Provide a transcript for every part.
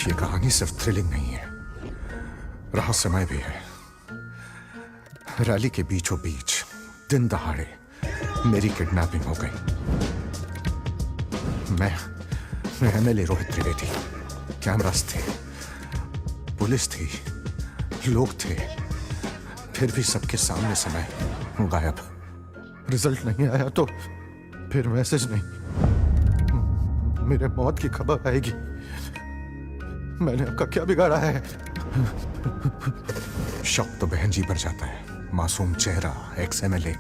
ये कहानी सिर्फ थ्रिलिंग नहीं है, रहस्यमय भी है। रैली के बीचों बीच दिन दहाड़े मेरी किडनैपिंग हो गई। मैं एमएलए रोहित त्रिवेदी, कैमरास थे, पुलिस थी, लोग थे, फिर भी सबके सामने से मैं गायब। रिजल्ट नहीं आया तो फिर मैसेज नहीं, मेरे मौत की खबर आएगी। मैंने आपका क्या बिगाड़ा है? शक तो बहन जी पर जाता है, मासूम चेहरा, एक्स एमएलए,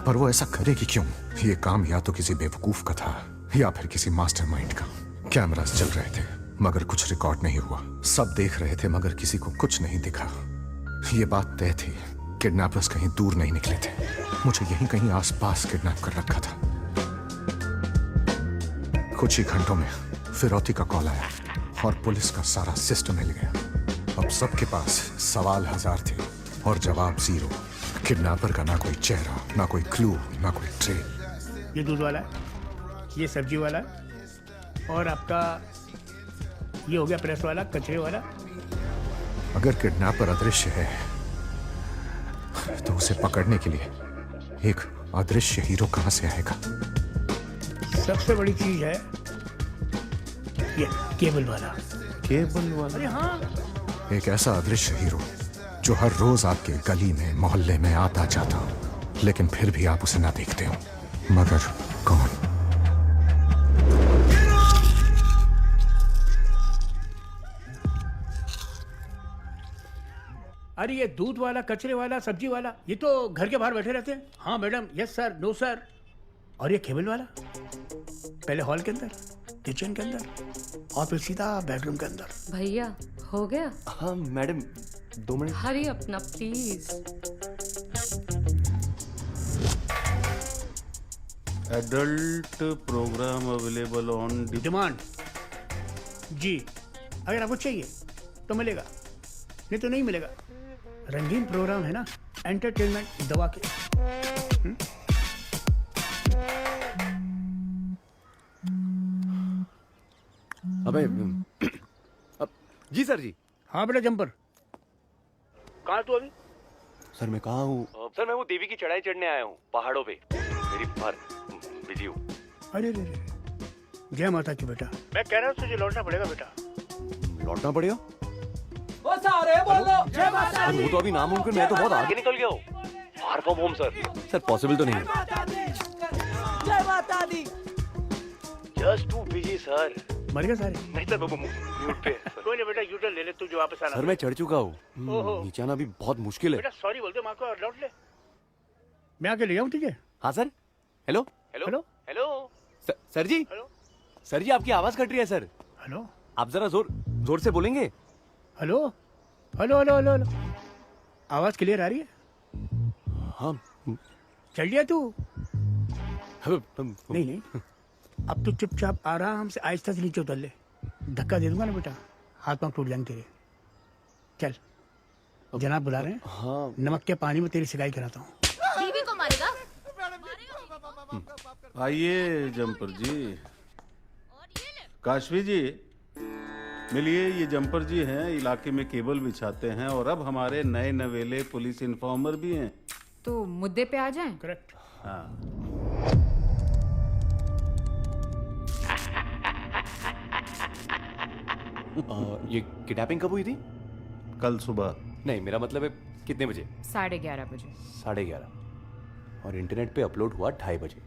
पर वो ऐसा करेगी क्यों? ये काम या तो किसी बेवकूफ का था या फिर किसी मास्टरमाइंड का। कैमरास चल रहे थे मगर कुछ रिकॉर्ड नहीं हुआ, सब देख रहे थे मगर किसी को कुछ नहीं दिखा। ये बात तय थी, किडनैपर्स कहीं दूर नहीं निकले थे, मुझे यहीं कहीं आसपास किडनैप कर रखा था। कुछ ही घंटों में फिरौती का कॉल आया और पुलिस का सारा सिस्टम हिल गया। अब सबके पास सवाल हजार थे और जवाब जीरो। किडनैपर का ना कोई चेहरा, ना कोई क्लू, ना कोई ट्रेल। ये दूध वाला है, ये सब्जी वाला है, और आपका ये हो गया प्रेस वाला, कचरे वाला। अगर किडनैपर अदृश्य है तो उसे पकड़ने के लिए एक अदृश्य हीरो कहां से आएगा? सबसे बड़ी चीज है ये केबल वाला। केबल वाला? अरे हाँ, एक ऐसा अदृश्य हीरो जो हर रोज आपके गली में, मोहल्ले में आता जाता हो, लेकिन फिर भी आप उसे ना देखते हो। मगर कौन? अरे ये दूध वाला, कचरे वाला, सब्जी वाला, ये तो घर के बाहर बैठे रहते हैं। हाँ madam, yes sir, no sir. और ये केबल वाला पहले हॉल के अंदर, किचन के अंदर और फिर सीधा बेडरूम के अंदर। भैया हो गया? हाँ मैडम, 2 मिनट। हरी अपना please. Adult program available on demand. जी, अगर आपको चाहिए तो मिलेगा, नहीं तो नहीं मिलेगा। रंगीन प्रोग्राम है ना, एंटरटेनमेंट दवा के। अबे जी सर जी। हाँ बेटा जंपर, कहाँ तू अभी? सर मैं कहाँ हूँ? सर मैं वो देवी की चढ़ाई चढ़ने आया हूँ पहाड़ों पे, मेरी बार बिजी हूँ। अरे रे रे, जय माता की बेटा। मैं कह रहा हूँ तुझे लौटना पड़ेगा बेटा। लौटना पड़ेगा? वो सारे बोलो जय माता वो तो अभी नामुमकिन, मैं तो बहुत आगे निकल गया हूँ। Far from home sir. Sir possible तो नहीं है। जय माता दी। Just too busy sir. मर गए सारे? नहीं सर, वो म्यूट पे। कोई नहीं बेटा, यूटर्न ले ले, तू जो वापस आना। सर मैं चढ़ चुका हूँ, ओहो। नीचे आना भी बहुत मुश्किल है। बेटा सॉरी बोल दे माँ को और लौट ले, मैं आके ले जाऊँ तुझे। हाँ sir. Hello hello hello sir जी। हेलो सर जी आपकी आवाज कट रही है सर, हेलो आप जरा जोर से बोलेंगे। Hello hello hello hello hello, आवाज क्लियर आ रही है? हाँ चल दिया तू? नहीं नहीं नहीं, अब तो चुपचाप आराम से आहिस्ता से नीचे उतर ले। धक्का दे दूंगा ना बेटा, हाथ पांव टूट जाएंगे तेरे। चल, जनाब बुला रहे हैं। हाँ नमक के पानी में तेरी सिकाई कराता हूँ। बीवी को मारेगा? आइए जंपर जी। काशवी जी मिलिए, ये जंपर जी हैं, इलाके में केबल बिछाते हैं और अब हमारे नए नवेले पुलिस इन्फॉर्मर भी हैं। तो मुद्दे पे आ जाएं? करेक्ट। हाँ ये किडनैपिंग कब हुई थी? कल सुबह। नहीं मेरा मतलब है कितने बजे? 11:30 बजे। 11:30 और इंटरनेट पे अपलोड हुआ 2:30 बजे,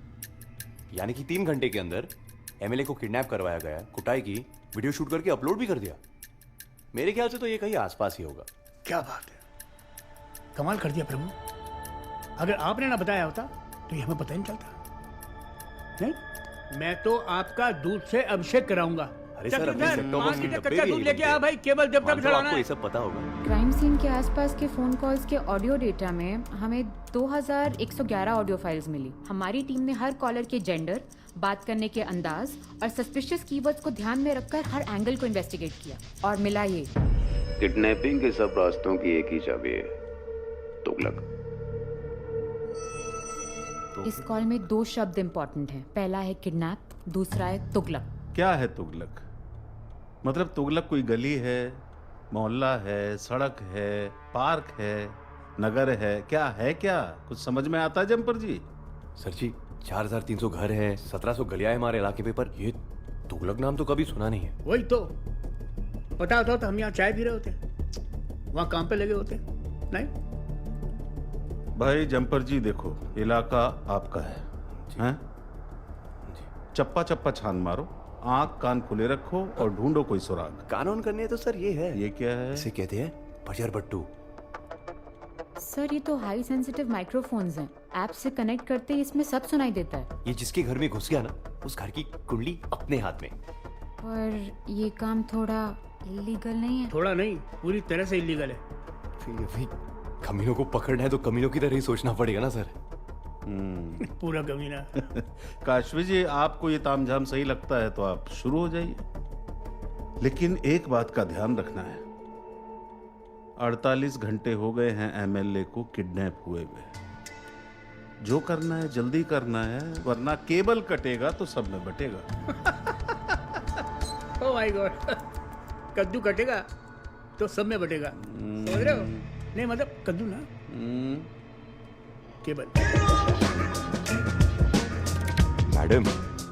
यानी कि 3 घंटे के अंदर एमएलए को किडनैप करवाया गया, कुटाई की, वीडियो शूट करके अपलोड भी कर दिया। मेरे ख्याल से तो ये कहीं आसपास ही होगा। क्या बात है, कमाल कर दिया प्रभु। अगर आपने ना बताया होता तो ये हमें पता ही नहीं चलता। नहीं, मैं तो आपका दूध से अभिषेक कराऊंगा। अरे सर, अपने सेट टॉप बॉक्स के डब्बे कच्चा भी दूध यही लेके आ बनते भाई, केबल जब तक मान लो चलाना आपको है। ये सब पता होगा। क्राइम सीन के आसपास के फोन कॉल्स के ऑडियो डेटा में हमें 2111 ऑडियो फाइल्स मिली। हमारी टीम ने हर कॉलर के जेंडर, बात करने के अंदाज और सस्पिशियस कीवर्ड्स को ध्यान में रखकर हर एंगल को इन्वेस्टिगेट किया और मिला ये। किडनैपिंग के सब रास्तों की एक ही चाबी है, तुगलक। इस कॉल में 2 शब्द इंपॉर्टेंट हैं। पहला है किडनैप, दूसरा है तुगलक। क्या है तुगलक? मतलब तुगलक कोई गली है, मोहल्ला है, सड़क है, पार्क है, नगर है, क्या कुछ समझ में आता है जम्पर जी? सर जी 4300 घर हैं, 1700 गलियां हैं हमारे इलाके में, पर ये तुगलक नाम तो कभी सुना नहीं है। वही तो, पता होता तो हम यहाँ चाय पी रहे होते, वहाँ काम पे लगे होते। नहीं भाई जम्पर जी देखो, इलाका आपका है, हैं? चप्पा चप्पा छान मारो, आंख कान खुले रखो और ढूंढो कोई सुराग। कानून करने तो सर ये है, ये क्या है? इसे कहते हैं बजर बट्टू। सर ये तो हाई सेंसिटिव माइक्रोफोन्स हैं, ऐप से कनेक्ट करते ही इसमें सब सुनाई देता है। ये जिसके घर में घुस गया ना, उस घर की कुंडली अपने हाथ में। पर ये काम थोड़ा इलीगल नहीं है? थोड़ा नहीं, पूरी तरह से इलीगल है। फिर भाई कमीनों को पकड़ना है तो कमीनों की तरह ही सोचना पड़ेगा ना सर। पूरा कमीना। काशवी जी, आपको ये तामझाम सही लगता है तो आप शुरू हो जाइए, लेकिन एक बात का ध्यान रखना है, 48 घंटे हो गए हैं एमएलए को किडनैप हुए हुए। जो करना है जल्दी करना है, वरना केबल कटेगा तो सब में बटेगा। ओह माय गॉड, कद्दू कटेगा तो सब में बटेगा, समझ रहे हो? नहीं मतलब कद्दू ना, केबल। मैडम,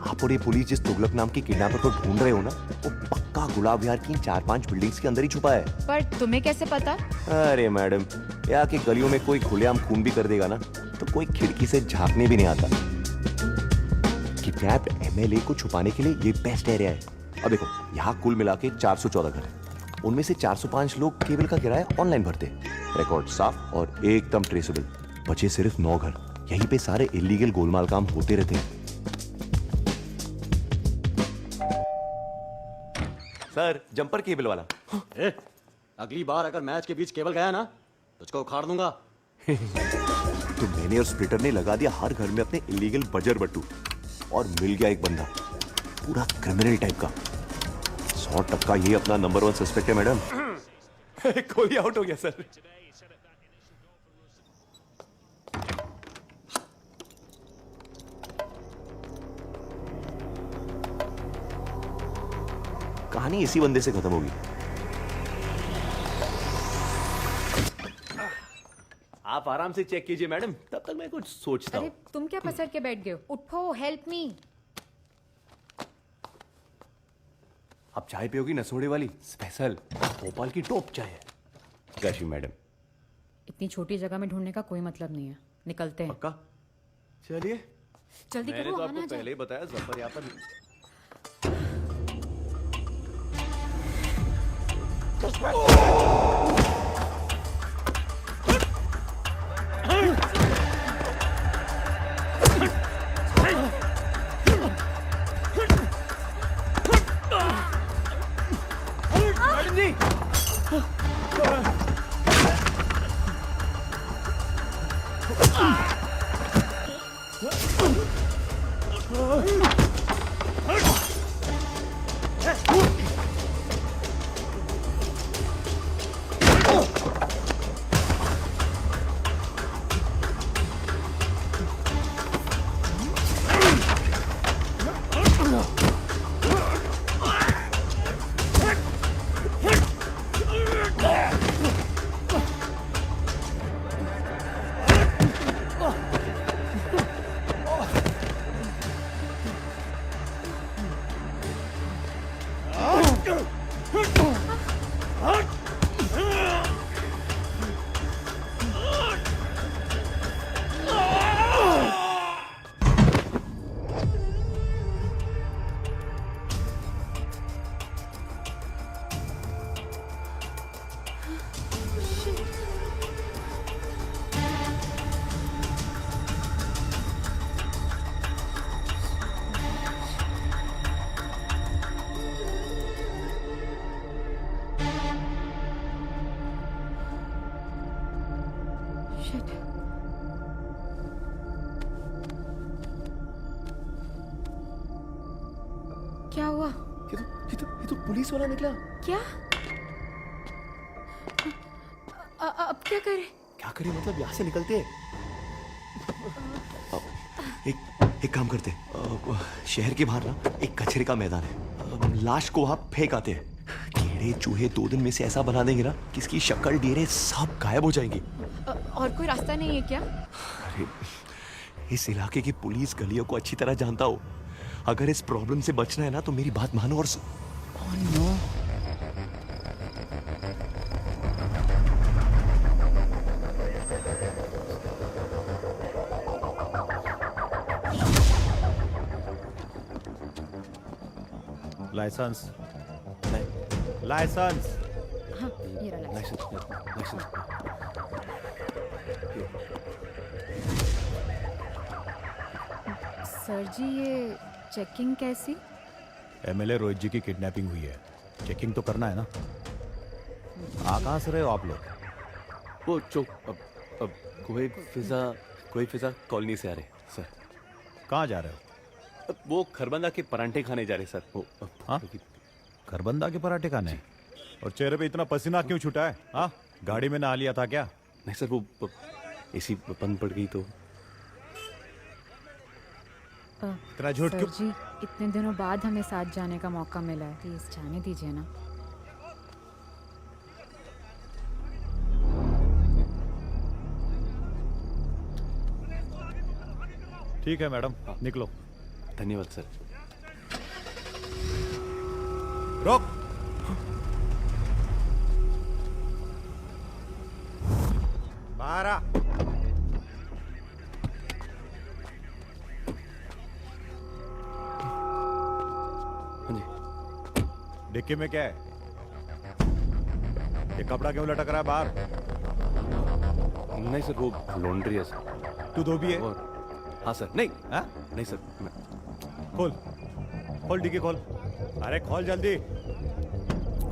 आप और ये पुलिस जिस तुगलक नाम के किडनैपर को ढूंढ रहे हो ना, वो पक्का गुलाब विहार की 4-5 बिल्डिंग्स के अंदर ही छुपा है। पर तुम्हें कैसे पता? अरे मैडम, यहाँ की गलियों में कोई खुलेआम खून भी कर देगा ना, तो कोई खिड़की से झांकने भी नहीं आता। किडनैप एमएलए को छुपाने के लिए ये बेस्ट एरिया है। अब देखो, यहाँ कुल मिला के 414 घर है, उनमें से 405 लोग केबल का किराया ऑनलाइन भरते हैं। रिकॉर्ड साफ और एकदम ट्रेसेबल। बचे सिर्फ 9 घर, यहीं पे सारे इलीगल गोलमाल काम होते रहते हैं। सर, जंपर केबल वाला। अगली बार अगर मैच के बीच केबल गया ना, तुझको उखाड़ दूंगा। तो मैंने और स्प्लिटर ने लगा दिया हर घर में अपने इलीगल बजर बट्टू, और मिल गया एक बंदा पूरा क्रिमिनल टाइप का। 100% ये अपना नंबर 1 सस्पेक्ट है मैडम। कोई आउट हो गया सर। कहानी इसी बंदे से खत्म होगी। आप आराम से चेक कीजिए मैडम, तब तक मैं कुछ सोचता अरे हूँ। तुम क्या पसर के बैठ गए हो? उठो, हेल्प मी। आप चाय पियोगी नसोड़े वाली स्पेशल भोपाल की टॉप चाय है। कैशी मैडम, इतनी छोटी जगह में ढूंढने का कोई मतलब नहीं है, निकलते हैं। पक्का? चलिए। जल्दी मैंने करो, तो आना आपको जाए। पहले ही बताया, जफर यहाँ पर। Shit. क्या हुआ? ये तो पुलिस वाला निकला। क्या? अब क्या करें? क्या करें मतलब, यहाँ से निकलते हैं। एक काम करते हैं, शहर के बाहर ना एक कचरे का मैदान है, लाश को वहां फेंक आते हैं। कीड़े चूहे 2 दिन में से ऐसा बना देंगे ना कि इसकी शक्ल डेरे सब गायब हो जाएंगे। और कोई रास्ता नहीं है क्या? अरे इस इलाके की पुलिस गलियों को अच्छी तरह जानता हो। अगर इस प्रॉब्लम से बचना है ना तो मेरी बात मानो और ओह नो। लाइसेंस लाइसेंस हाँ, ये रहा लाइसेंस। सर जी, ये चेकिंग कैसी? एमएलए रोहित जी की किडनैपिंग हुई है, चेकिंग तो करना है ना। कहाँ से रहे हो आप लोग? वो अब कोई फिजा कॉलोनी से आ रहे सर। कहाँ जा रहे हो? वो खरबंदा के परांठे खाने जा रहे सर। वो हाँ, खरबंदा के पराठे खाने? और चेहरे पे इतना पसीना क्यों छूटा है? हाँ, गाड़ी में नहा लिया था क्या? नहीं सर, वो एसी बंद पड़ गई तो। इतना झूठ सर क्यों? जी, इतने दिनों बाद हमें साथ जाने का मौका मिला है, प्लीज जाने दीजिए ना। ठीक है मैडम, निकलो। धन्यवाद सर। रोक। बाहर आ। हाँ जी। डिक्की में क्या है? ये कपड़ा क्यों लटक रहा है बाहर? नहीं सर, वो लॉन्ड्री है सर। तू धोबी है? और हाँ सर। नहीं हाँ? नहीं सर खोल खोल डिक्की खोल। अरे खोल जल्दी।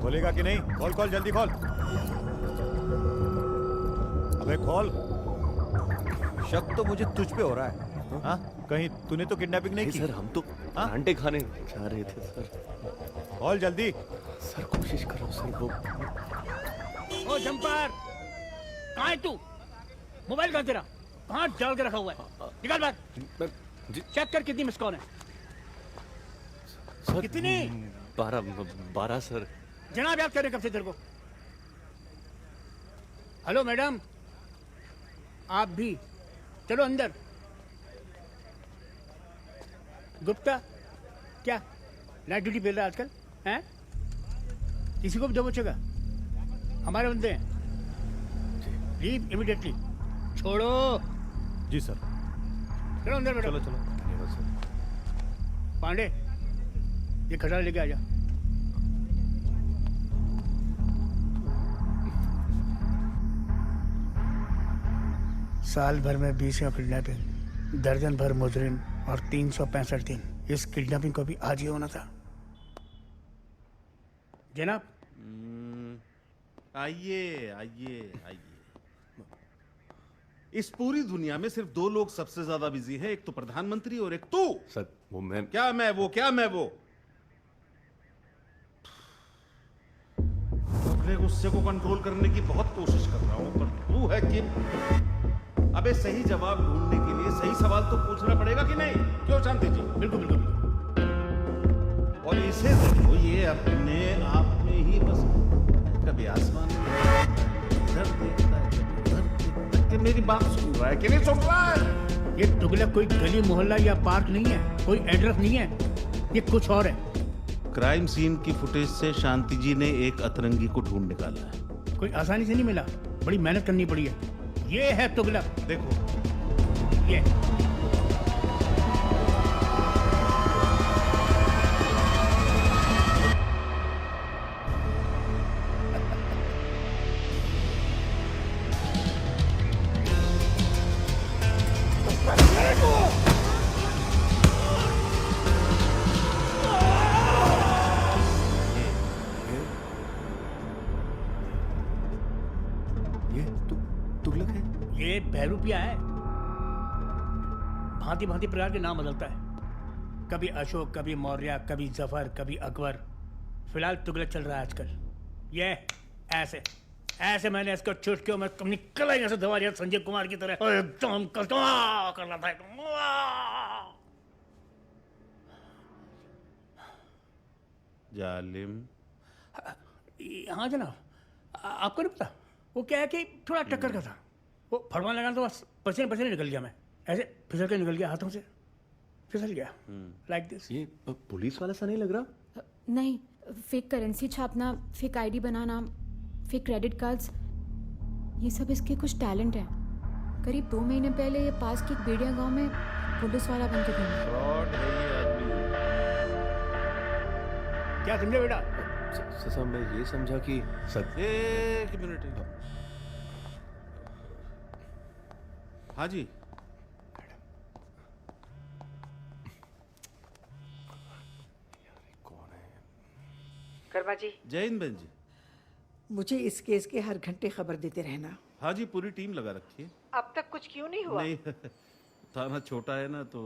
खोलेगा कि नहीं? खोल खोल जल्दी खोल। अबे खोल। शक तो मुझे तुझ पे हो रहा है। हाँ? कहीं तूने तो किडनैपिंग नहीं की? सर, हम तो परांठे खाने जा रहे थे सर। खोल जल्दी। सर कोशिश करो सर। वो ओ जंपर, कहाँ है तू? मोबाइल कहाँ तेरा? कहाँ डाल के रखा हुआ है? निकाल बाहर। जी चेक कर कितनी मिस कॉल है। सर, कितनी? 12 सर। जनाब याद करें कब से तेरे को। हेलो मैडम, आप भी चलो अंदर। गुप्ता, क्या नाइट ड्यूटी पेल रहा है आजकल? हैं? किसी को भी दो बच्चों का? हमारे बंदे हैं। Leave immediately. छोड़ो। जी सर। चलो अंदर बैठो। चलो चलो। धन्यवाद सर। पांडे, ये खटारा लेके आ जा। साल भर में 20 किडनैपिंग, दर्जन भर मुजरिम और 365 दिन। इस किडनैपिंग को भी आज ही होना था। जनाब, आइए आइए आइए। इस पूरी दुनिया में सिर्फ 2 लोग सबसे ज्यादा बिजी हैं, एक तो प्रधानमंत्री और एक तू। सर वो मैं क्या मैं वो अपने गुस्से को कंट्रोल करने की बहुत कोशिश कर रहा हूं, पर तू है कि अबे सही जवाब ढूंढने के लिए सही सवाल तो पूछना पड़ेगा कि नहीं? क्यों शांति जी? बिल्कुल बिल्कुल बिल्कुल। और इसे देखो, ये अपने आप में ही बस कभी आसमान में इधर देखता है, कभी उधर देखता है। कि मेरी बात सुन रहा है कि नहीं सुन रहा है? ये तुगलक कोई गली मोहल्ला या पार्क नहीं है, कोई एड्रेस नहीं है, ये कुछ और है। क्राइम सीन की फुटेज से शांति जी ने एक अतरंगी को ढूंढ निकाला है। कोई आसानी से नहीं मिला, बड़ी मेहनत करनी पड़ी है। ये है तुगलक। देखो ये तुगलक है। ये बहरूपिया है। भांति भांति प्रकार के नाम बदलता है। कभी अशोक, कभी मौर्य, कभी जफर, कभी अकबर। फिलहाल तुगलक चल रहा है आजकल। ये ऐसे ऐसे मैंने इसको चुटकियों में निकला यहाँ से दवारिया संजय कुमार की तरह एकदम कर रहा था। जालिम। हाँ जनाब, आपको नहीं पता वो क्या है कि थोड़ा टक्कर का था, वो फड़वान लगा तो बस पसीने पसीने निकल गया, मैं ऐसे फिसल के निकल गया, हाथों से फिसल गया लाइक दिस। ये पुलिस वाला सा नहीं लग रहा? नहीं, फेक करेंसी छापना, फेक आईडी बनाना, फेक क्रेडिट कार्ड्स, ये सब इसके कुछ टैलेंट है। करीब 2 महीने पहले ये पास के एक बेड़िया गांव में पुलिस वाला बन के घूमा। फ्रॉड है ये आदमी। क्या समझे बेटा? सर मैं ये समझा कि सर एक मिनट। हाँ जी, कौन है? कर्मा जी, जय हिंद बहन जी। मुझे इस केस के हर घंटे खबर देते रहना। हाँ जी, पूरी टीम लगा रखी है। अब तक कुछ क्यों नहीं हुआ? नहीं थाना छोटा है ना, तो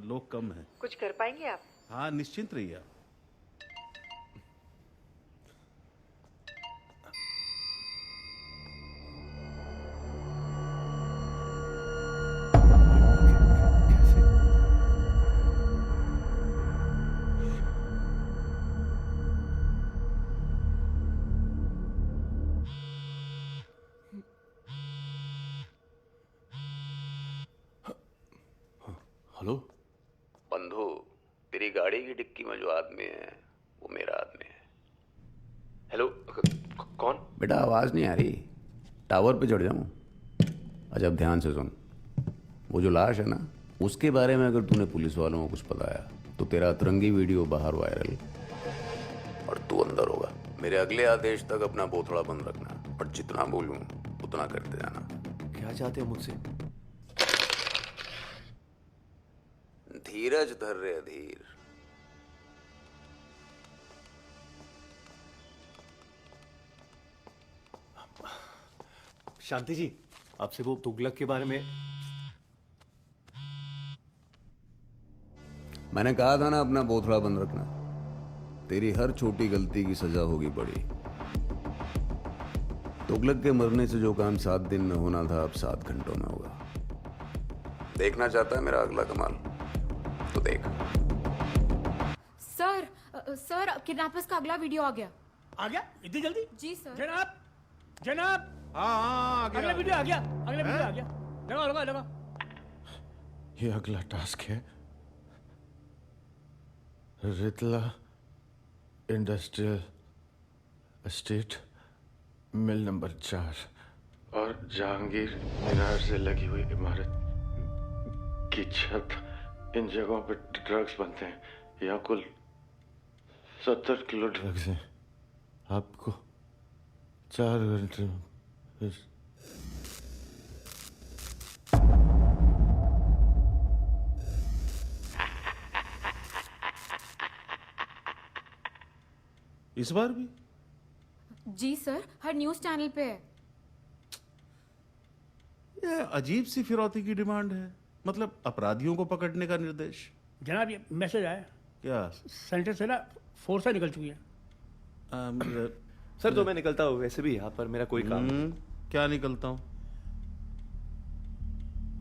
लोग कम हैं। कुछ कर पाएंगे आप? हाँ, निश्चिंत रहिए आप। हेलो बंधु, तेरी गाड़ी की डिक्की में जो आदमी है वो मेरा आदमी है। हेलो, कौन? बेटा आवाज़ नहीं आ रही, टावर पे चढ़ जाऊं? अच्छा अब ध्यान से सुन, वो जो लाश है ना, उसके बारे में अगर तूने पुलिस वालों को कुछ बताया तो तेरा अतरंगी वीडियो बाहर वायरल और तू अंदर होगा। मेरे अगले आदेश तक अपना बोथड़ा बंद रखना और जितना बोलूं उतना करते जाना। क्या चाहते हो मुझसे? धीरज धर रे अधीर। शांति जी, आपसे वो तुगलक के बारे में। मैंने कहा था ना अपना बोथड़ा बंद रखना। तेरी हर छोटी गलती की सजा होगी बड़ी। तुगलक के मरने से जो काम 7 दिन में होना था अब 7 घंटों में होगा। देखना चाहता है मेरा अगला कमाल? तो देख। सर किडनैपर्स का अगला वीडियो आ गया। आ गया इतनी जल्दी? जी सर। जनाब जनाब, हाँ अगला वीडियो आ गया, अगला वीडियो आ गया। लगा लगा लगा। ये अगला टास्क है रितला इंडस्ट्रियल एस्टेट, मिल नंबर 4 और जहांगीर मीनार से लगी हुई इमारत की छत। इन जगहों पर ड्रग्स बनते हैं। यहाँ कुल 70 किलो ड्रग्स हैं। आपको 4 घंटे में इस बार भी? जी सर, हर न्यूज चैनल पे है। ये अजीब सी फिरौती की डिमांड है। मतलब अपराधियों को पकड़ने का निर्देश। जनाब ये मैसेज आया, क्या? सेंटर से ना फोर्सा निकल चुकी है। सर तो मैं निकलता हूँ, वैसे भी यहाँ पर मेरा कोई काम नहीं। क्या निकलता हूँ?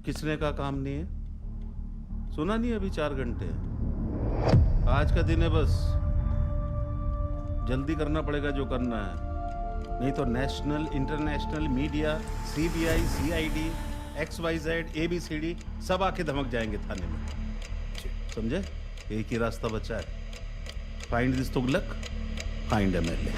किसने का काम नहीं है? सुना नहीं अभी 4 घंटे हैं। आज का दिन है, बस जल्दी करना पड़ेगा जो करना है, नहीं तो national international media, CBI, CID, XYZ, ABCD सब आके धमक जाएंगे थाने में। समझे? एक ही रास्ता बचा है, find this Tughlaq, find MLA।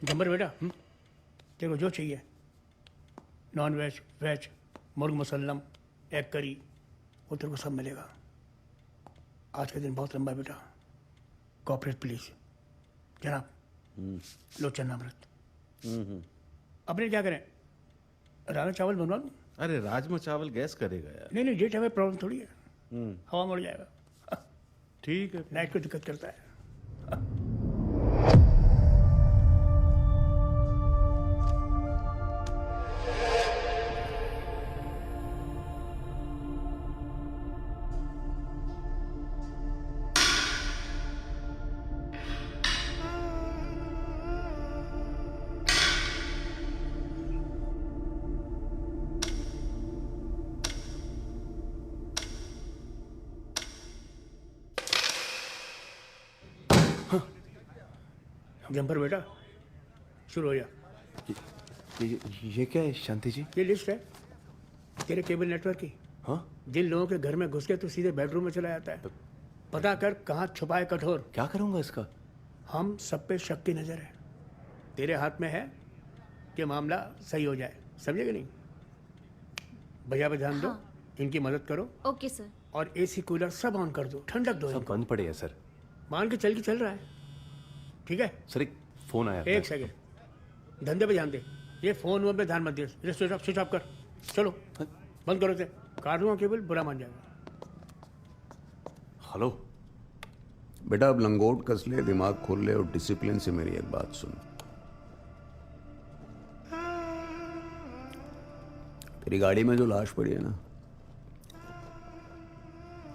Jumper बेटा, देखो जो चाहिए, नॉन वेज, वेज, मुर्ग मुसल्लम, एग करी, वो तेरे को सब मिलेगा। आज का दिन बहुत लंबा है बेटा, कॉपरेट प्लीज। जनाब लो चन्नामृत। अपने क्या करें, राजमा चावल बनवा दूं? अरे राजमा चावल गैस करेगा यार। नहीं डेट हमें प्रॉब्लम थोड़ी है, हवा में उड़ जाएगा। ठीक है। लाइट को दिक्कत करता है। जंपर बेटा शुरू हो जा। ये क्या है शांति जी? ये लिस्ट है तेरे केबल नेटवर्क की। हाँ? जिन लोगों के घर में घुस के तू सीधे बेडरूम में चला जाता है। पता कर कहाँ छुपाए कठोर। क्या करूंगा इसका? हम सब पे शक की नजर है। तेरे हाथ में है कि मामला सही हो जाए, समझे कि नहीं? भैया पे ध्यान दो, इनकी मदद करो। Okay sir. और एसी कूलर सब ऑन कर दो, ठंडक दो सब इनको। बंद पड़े हैं सर। मान के चल रहा है, ठीक है? सर एक फोन आया। एक सेकंड, धंधे पे ध्यान दे। ये फोन वोन पे ध्यान मत दे। इसे स्विच ऑफ कर। चलो बंद करो, इसे काट दूंगा केबल, बुरा मान जाएगा। हेलो बेटा, अब लंगोट कस ले, दिमाग खोल ले और डिसिप्लिन से मेरी एक बात सुन। तेरी गाड़ी में जो लाश पड़ी है ना,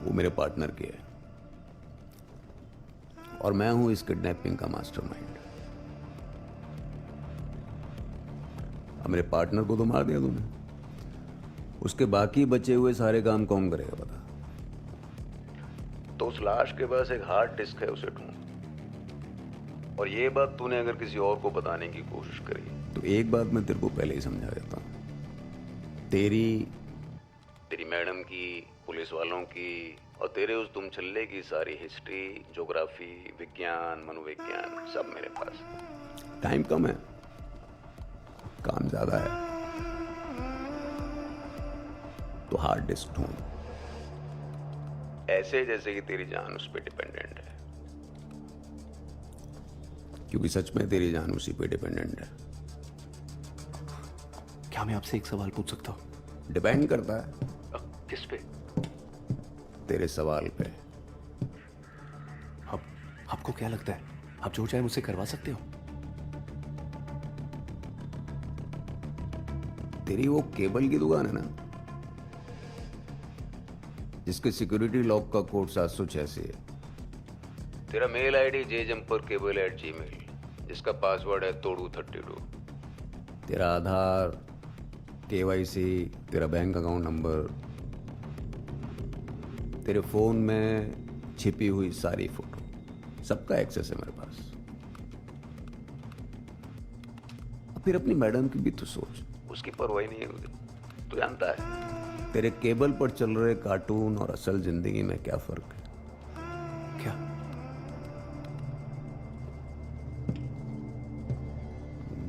वो मेरे पार्टनर की है और मैं हूं इस किडनैपिंग का मास्टरमाइंड। अब मेरे पार्टनर को तो मार दिया तूने, उसके बाकी बचे हुए सारे काम कौन करेगा बता? तो उस लाश के पास एक हार्ड डिस्क है, उसे ढूंढ। और ये बात तूने अगर किसी और को बताने की कोशिश करी तो एक बात मैं तेरे को पहले ही समझा देता हूं। तेरी मैडम की, पुलिस वालों की और तेरे उस तुम छल्ले की सारी हिस्ट्री, ज्योग्राफी, विज्ञान, मनोविज्ञान सब मेरे पास। टाइम कम है, काम ज्यादा है, तो हार्ड डिस्क ढूंढ। ऐसे जैसे कि तेरी जान उस पर डिपेंडेंट है। क्योंकि सच में तेरी जान उसी पे डिपेंडेंट है। क्या मैं आपसे एक सवाल पूछ सकता हूँ? डिपेंड करता है। किस पे? तेरे सवाल पे। अब आपको क्या लगता है आप जो चाहे मुझसे करवा सकते हो? तेरी वो केबल की दुकान है ना, जिसके सिक्योरिटी लॉक का कोड 786 है। तेरा मेल आईडी jjumpercable@gmail, जिसका पासवर्ड है तोड़ू32। तेरा आधार, KYC, तेरा बैंक अकाउंट नंबर, तेरे फोन में छिपी हुई सारी फोटो, सबका एक्सेस है मेरे पास। अब फिर अपनी मैडम की भी तो सोच। उसकी परवाही नहीं है मुझे, तू जानता है। तेरे केबल पर चल रहे कार्टून और असल जिंदगी में क्या फर्क है? क्या?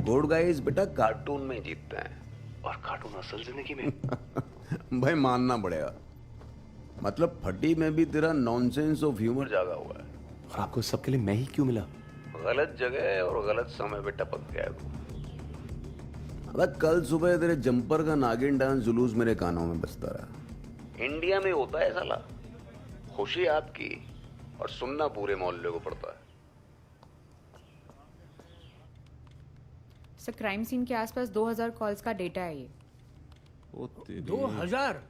गुड गाइस बेटा कार्टून में जीतते हैं और कार्टून असल जिंदगी में। भाई मानना पड़ेगा, मतलब फटी में भी तेरा नॉनसेंस ऑफ ह्यूमर जागा हुआ है। और आपको सबके लिए मैं ही क्यों मिला? गलत जगह और गलत समय पे टपक गया तू। अबे कल सुबह तेरे जंपर का नागिन डांस जुलूस मेरे कानों में बजता रहा। इंडिया में होता है साला, खुशी आपकी और सुनना पूरे मोहल्ले को पड़ता है। सर क्राइम सीन के आसपास 2000 कॉल्स का डेटा है ये। 2000?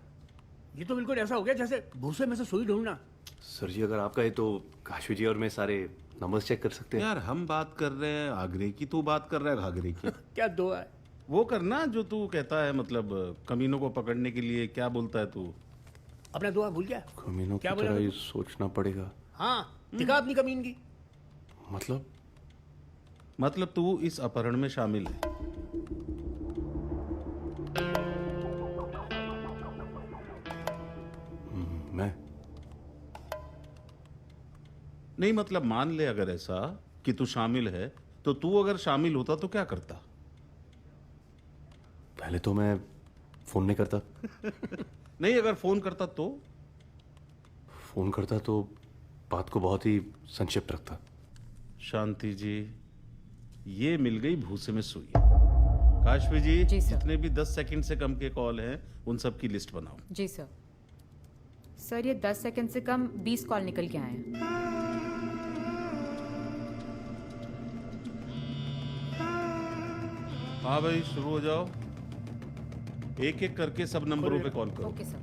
ये तो बिल्कुल ऐसा हो गया जैसे भूसे में से सुई ढूंढना। सर जी अगर आपका है तो काशवी जी और मैं सारे नंबर्स चेक कर सकते हैं। यार हम बात कर रहे हैं आगरे की, तू बात कर रहा है घाघरे की। क्या दुआ है? वो करना जो तू कहता है, मतलब कमीनों को पकड़ने के लिए क्या बोलता है तू? अपना दुआ भूल गया? कमीनों की क्या बोला तरह ही तू? सोचना पड़ेगा। हाँ, दिखा अपनी कमीन की। मतलब तू इस अपहरण में शामिल है? मैं नहीं, मतलब मान ले अगर ऐसा कि तू शामिल है, तो तू अगर शामिल होता तो क्या करता? पहले तो मैं फोन नहीं करता। नहीं, अगर फोन करता तो? फोन करता तो बात को बहुत ही संक्षिप्त रखता। शांति जी, ये मिल गई भूसे में सुई। काशवी जी, जी सर। जितने भी 10 सेकंड से कम के कॉल हैं उन सब की लिस्ट बनाओ। जी सर। सर ये 10 सेकंड से कम 20 कॉल निकल के आए हैं। हाँ भाई, शुरू हो जाओ। एक एक करके सब नंबरों पे कॉल करो। Okay sir.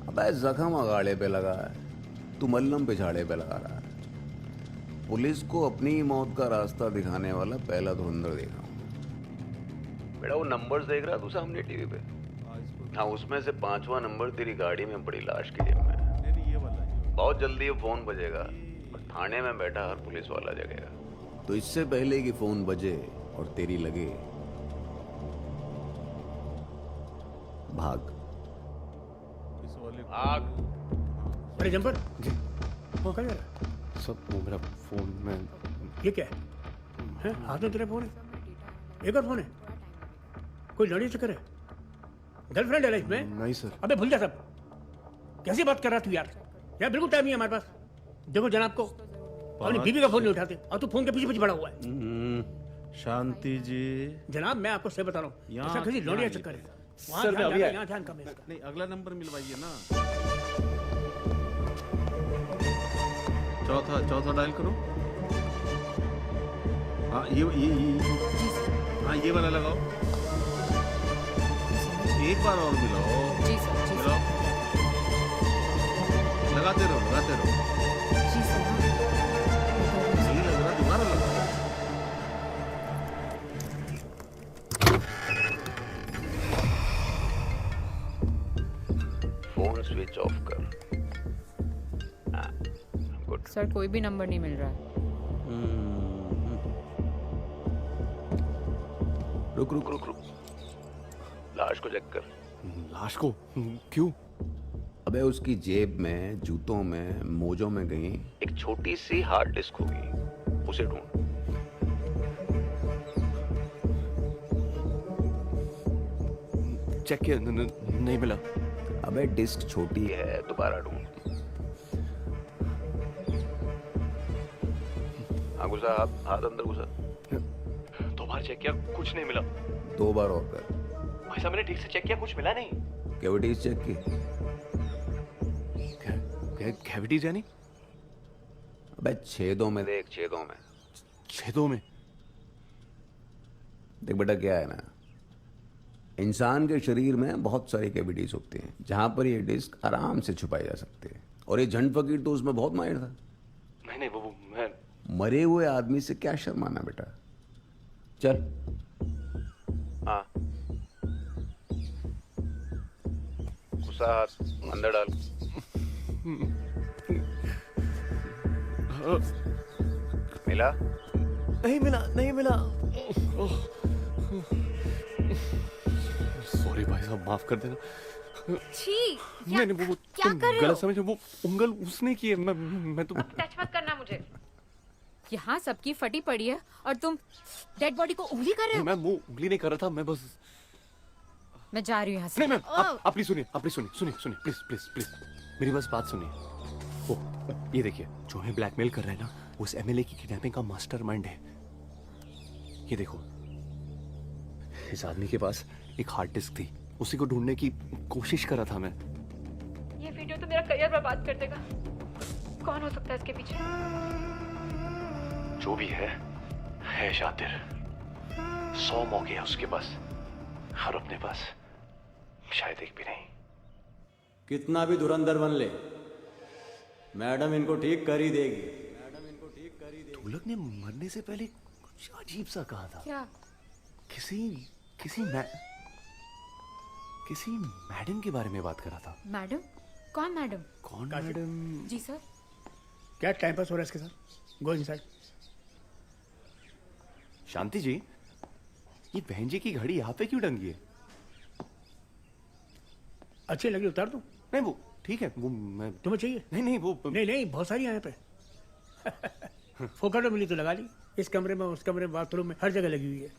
अबे जख्म अगाड़े पे लगा है, तू मल्लम पिछाड़े पे लगा रहा है। पुलिस को अपनी मौत का रास्ता दिखाने वाला पहला धुरंधर देखा हूं। बेटा वो नंबर्स देख रहा तू सामने टीवी पे? हाँ, उसमें से 5वां नंबर तेरी गाड़ी में पड़ी लाश की जेब में है। बहुत जल्दी ये फोन बजेगा और थाने में बैठा हर पुलिस वाला जगेगा। तो इससे पहले कि फोन बजे और तेरी लगे, भाग। आग अरे जंपर कहाँ जा रहा है? सब वो मेरा फोन में ये क्या है? हाथ में तेरा फोन है? एक और फोन है? कोई लड़ी चक्कर है? गर्लफ्रेंड है लाइफ में? नहीं सर। अबे भूल जा सब। कैसी बात कर रहा तू यार? यार बिल्कुल टाइम नहीं है हमारे पास। देखो जनाब को अपनी बीवी का फोन नहीं उठाते और तू फोन के पीछे पीछे पड़ा हुआ है। शांति जी। जनाब मैं आपको सही बता रहा हूँ, ऐसा किसी लौड़िया चक्कर है। वहाँ सर, ध्यान मैं अभी ज्यादा, यहाँ ध्यान कम है इसका। नहीं, अगला नंबर मिलवाइए ना। चौथा डायल करो। हाँ हाँ ये वाला लगाओ। एक बार और मिलाओ। जी सर, जी मिलाओ। लगाते रहो। जी सर। नहीं लग रहा, दोबारा लगाओ। फोन स्विच ऑफ कर। हाँ, गुड। सर कोई भी नंबर नहीं मिल रहा है। रुक। लाश को चेक कर। लाश को क्यों? अबे उसकी जेब में, जूतों में, मोजों में कहीं एक छोटी सी हार्ड डिस्क होगी, उसे ढूंढ। चेक किया, नहीं मिला। अबे डिस्क छोटी ये है, दोबारा ढूंढ। हाँ घुसा, हाथ अंदर घुसा। 2 बार चेक किया, कुछ नहीं मिला। 2 बार और कर। भाई साहब मैंने ठीक से चेक किया, कुछ मिला नहीं। कैविटीज चेक की। कैविटीज यानी? अबे छेदों में देख, छेदों में। छेदों में? देख बेटा, क्या है ना, इंसान के शरीर में बहुत सारी कैविटीज होती हैं जहां पर ये डिस्क आराम से छुपाई जा सकती है। और ये झंड फकीर तो उसमें बहुत माहिर था। नहीं वो मैं मरे हुए आदमी से क्या शर्माना बेटा। चल। हाँ घुसा, हाथ अंदर डाल। मिला? नहीं मिला। सॉरी भाई साहब, माफ कर देना। छी, नहीं वो क्या तुम कर रहे गलत हो? समझ, वो उंगल उसने की है। मैं तो टच मत करना मुझे। यहाँ सबकी फटी पड़ी है और तुम डेड बॉडी को उंगली कर रहे हो। मैं मुंह उंगली नहीं कर रहा था, मैं बस। मैं जा रही हूँ यहाँ से। नहीं मैम, आप प्लीज सुनिए, प्लीज मेरी बस बात सुनिए। वो ये देखिए, जो हमें ब्लैकमेल कर रहा है ना, वो उस एमएलए की किडनैपिंग का मास्टरमाइंड है। ये देखो, इस आदमी के पास एक हार्ड डिस्क थी, उसी को ढूंढने की कोशिश कर रहा था मैं। ये वीडियो तो मेरा करियर बर्बाद कर देगा। कौन हो सकता है इसके पीछे? जो भी है शातिर। 100 मौके हैं उसके पास, और अपने पास शायद एक भी नहीं। कितना भी धुरंधर बन ले, मैडम इनको ठीक कर ही देगी। ढोलक ने मरने से पहले कुछ अजीब सा कहा था। क्या? किसी मैडम के बारे में बात कर रहा था। मैडम? कौन मैडम? कौन मैडम? जी सर। क्या टाइम पास हो रहा है इसके साथ? Go inside. शांति जी, ये बहन जी की घड़ी यहाँ पे क्यों टंगी है? अच्छी लगी, उतार दूं? नहीं वो ठीक है, वो मैं। तुम्हें चाहिए? नहीं वो नहीं बहुत सारी हैं यहाँ पे। फोकट में मिली तो लगा ली। इस कमरे में, उस कमरे में, बाथरूम में, हर जगह लगी हुई है।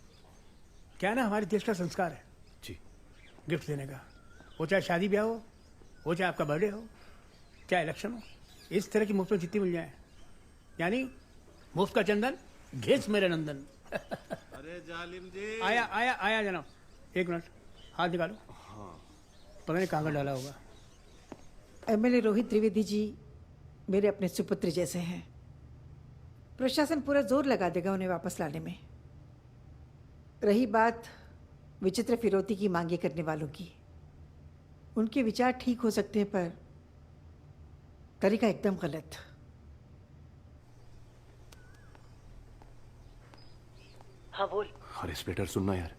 क्या ना, हमारे देश का संस्कार है जी, गिफ्ट देने का। वो चाहे शादी ब्याह हो चाहे आपका बर्थडे हो, चाहे इलेक्शन हो, इस तरह की मुफ्त में जितनी मिल जाए, यानी मुफ्त का चंदन घेस मेरे नंदन। अरे जालिम जी। आया जनाब, एक मिनट, हाथ निकालो। पता नहीं कहाँ का डाला होगा। एमएलए रोहित त्रिवेदी जी मेरे अपने सुपुत्र जैसे हैं। प्रशासन पूरा जोर लगा देगा उन्हें वापस लाने में। रही बात विचित्र फिरौती की मांगे करने वालों की, उनके विचार ठीक हो सकते हैं पर तरीका एकदम गलत। हाँ बोल। अरे स्प्लिटर सुनना यार,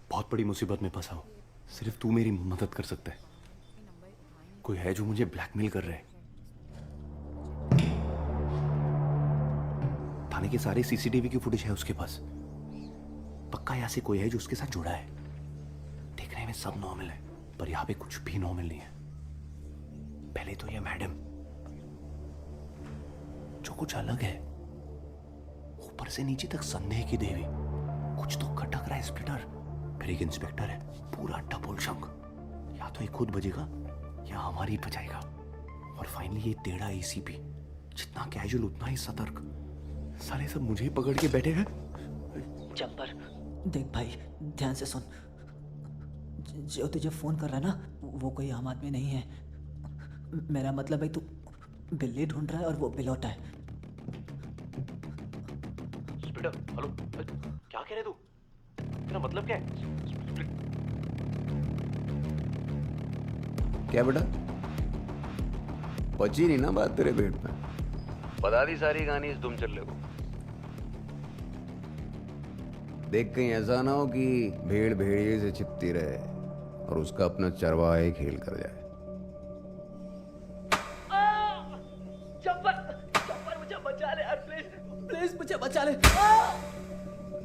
बहुत बड़ी मुसीबत में फंसा हूँ। सिर्फ तू मेरी मदद कर सकता है। कोई है जो मुझे ब्लैकमेल कर रहा है। थाने के सारे सीसीटीवी की फुटेज है उसके पास। पक्का यहाँ से कोई है जो उसके साथ जुड़ा है। देखने में सब नॉर्मल है, पर यहाँ पे कुछ भी नॉर्मल नहीं है। पहले तो ये मैडम जो कुछ अलग है, ऊपर से नीचे तक संदेह की देवी। कुछ तो खटक रहा है स्प्लिटर। फिर एक इंस्पेक्टर है, पूरा डबल शंख। या तो ये खुद बजेगा या हमारी बजाएगा। और फाइनली ये टेढ़ा एसीपी, जितना कैजुअल उतना ही सतर्क। साले सब मुझे ही पकड़ के बैठे हैं। जंपर, देख भाई ध्यान से सुन। जो तुझे फोन कर रहा है ना, वो कोई आम आदमी नहीं है। मेरा मतलब है तू बिल्ली ढूंढ रहा है और वो बिलौटा है। स्पीडर, हेलो, क्या कह रहे तू? तेरा मतलब क्या है? क्या बेटा, पची नहीं ना बात तेरे पेट में? बता दी सारी कहानी इस तुम चल को। देख कहीं ऐसा ना हो कि भेड़ भेड़िए से चिपती रहे और उसका अपना चरवाहा ही खेल कर जाए। जंपर मुझे बचा ले यार, प्लीज प्लीज मुझे बचा ले।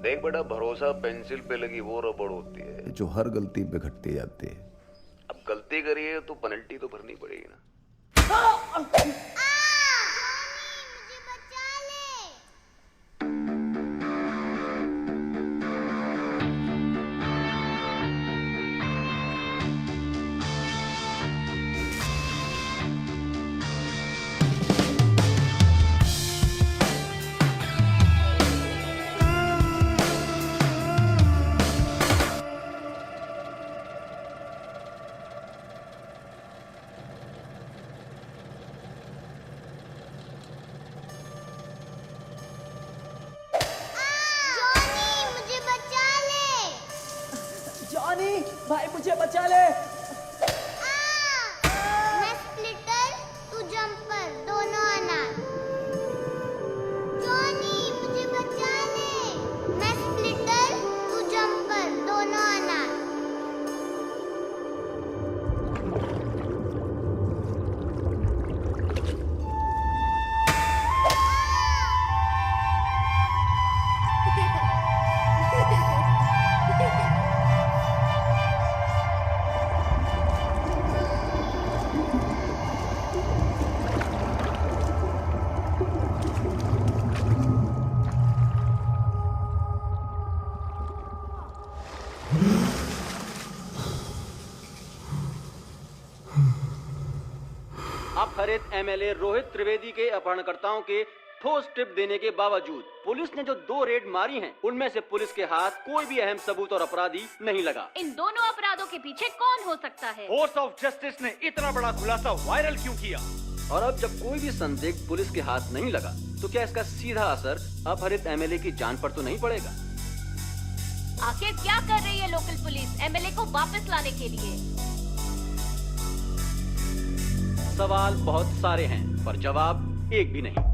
देख बेटा, भरोसा पेंसिल पे लगी वो रबड़ होती है जो हर गलती पे घटती जाती है। अब गलती करिए तो पेनल्टी तो भरनी पड़ेगी ना। जॉनी भाई मुझे बचा ले। मैं स्प्लिटर, तू जंपर, दोनों अनाथ। जॉनी मुझे बचा ले। मैं स्प्लिटर, तू जंपर, दोनों अनाथ। अपहरित एमएलए रोहित त्रिवेदी के अपहरणकर्ताओं के ठोस टिप देने के बावजूद पुलिस ने जो 2 रेड मारी हैं, उनमें से पुलिस के हाथ कोई भी अहम सबूत और अपराधी नहीं लगा। इन दोनों अपराधों के पीछे कौन हो सकता है? फोर्स ऑफ जस्टिस ने इतना बड़ा खुलासा वायरल क्यों किया? और अब जब कोई भी संदिग्ध पुलिस के हाथ नहीं लगा, तो क्या इसका सीधा असर अपहरित एमएलए की जान पर तो नहीं पड़ेगा? आखिर क्या कर रही है लोकल पुलिस एमएलए को वापस लाने के लिए? सवाल बहुत सारे हैं, पर जवाब एक भी नहीं।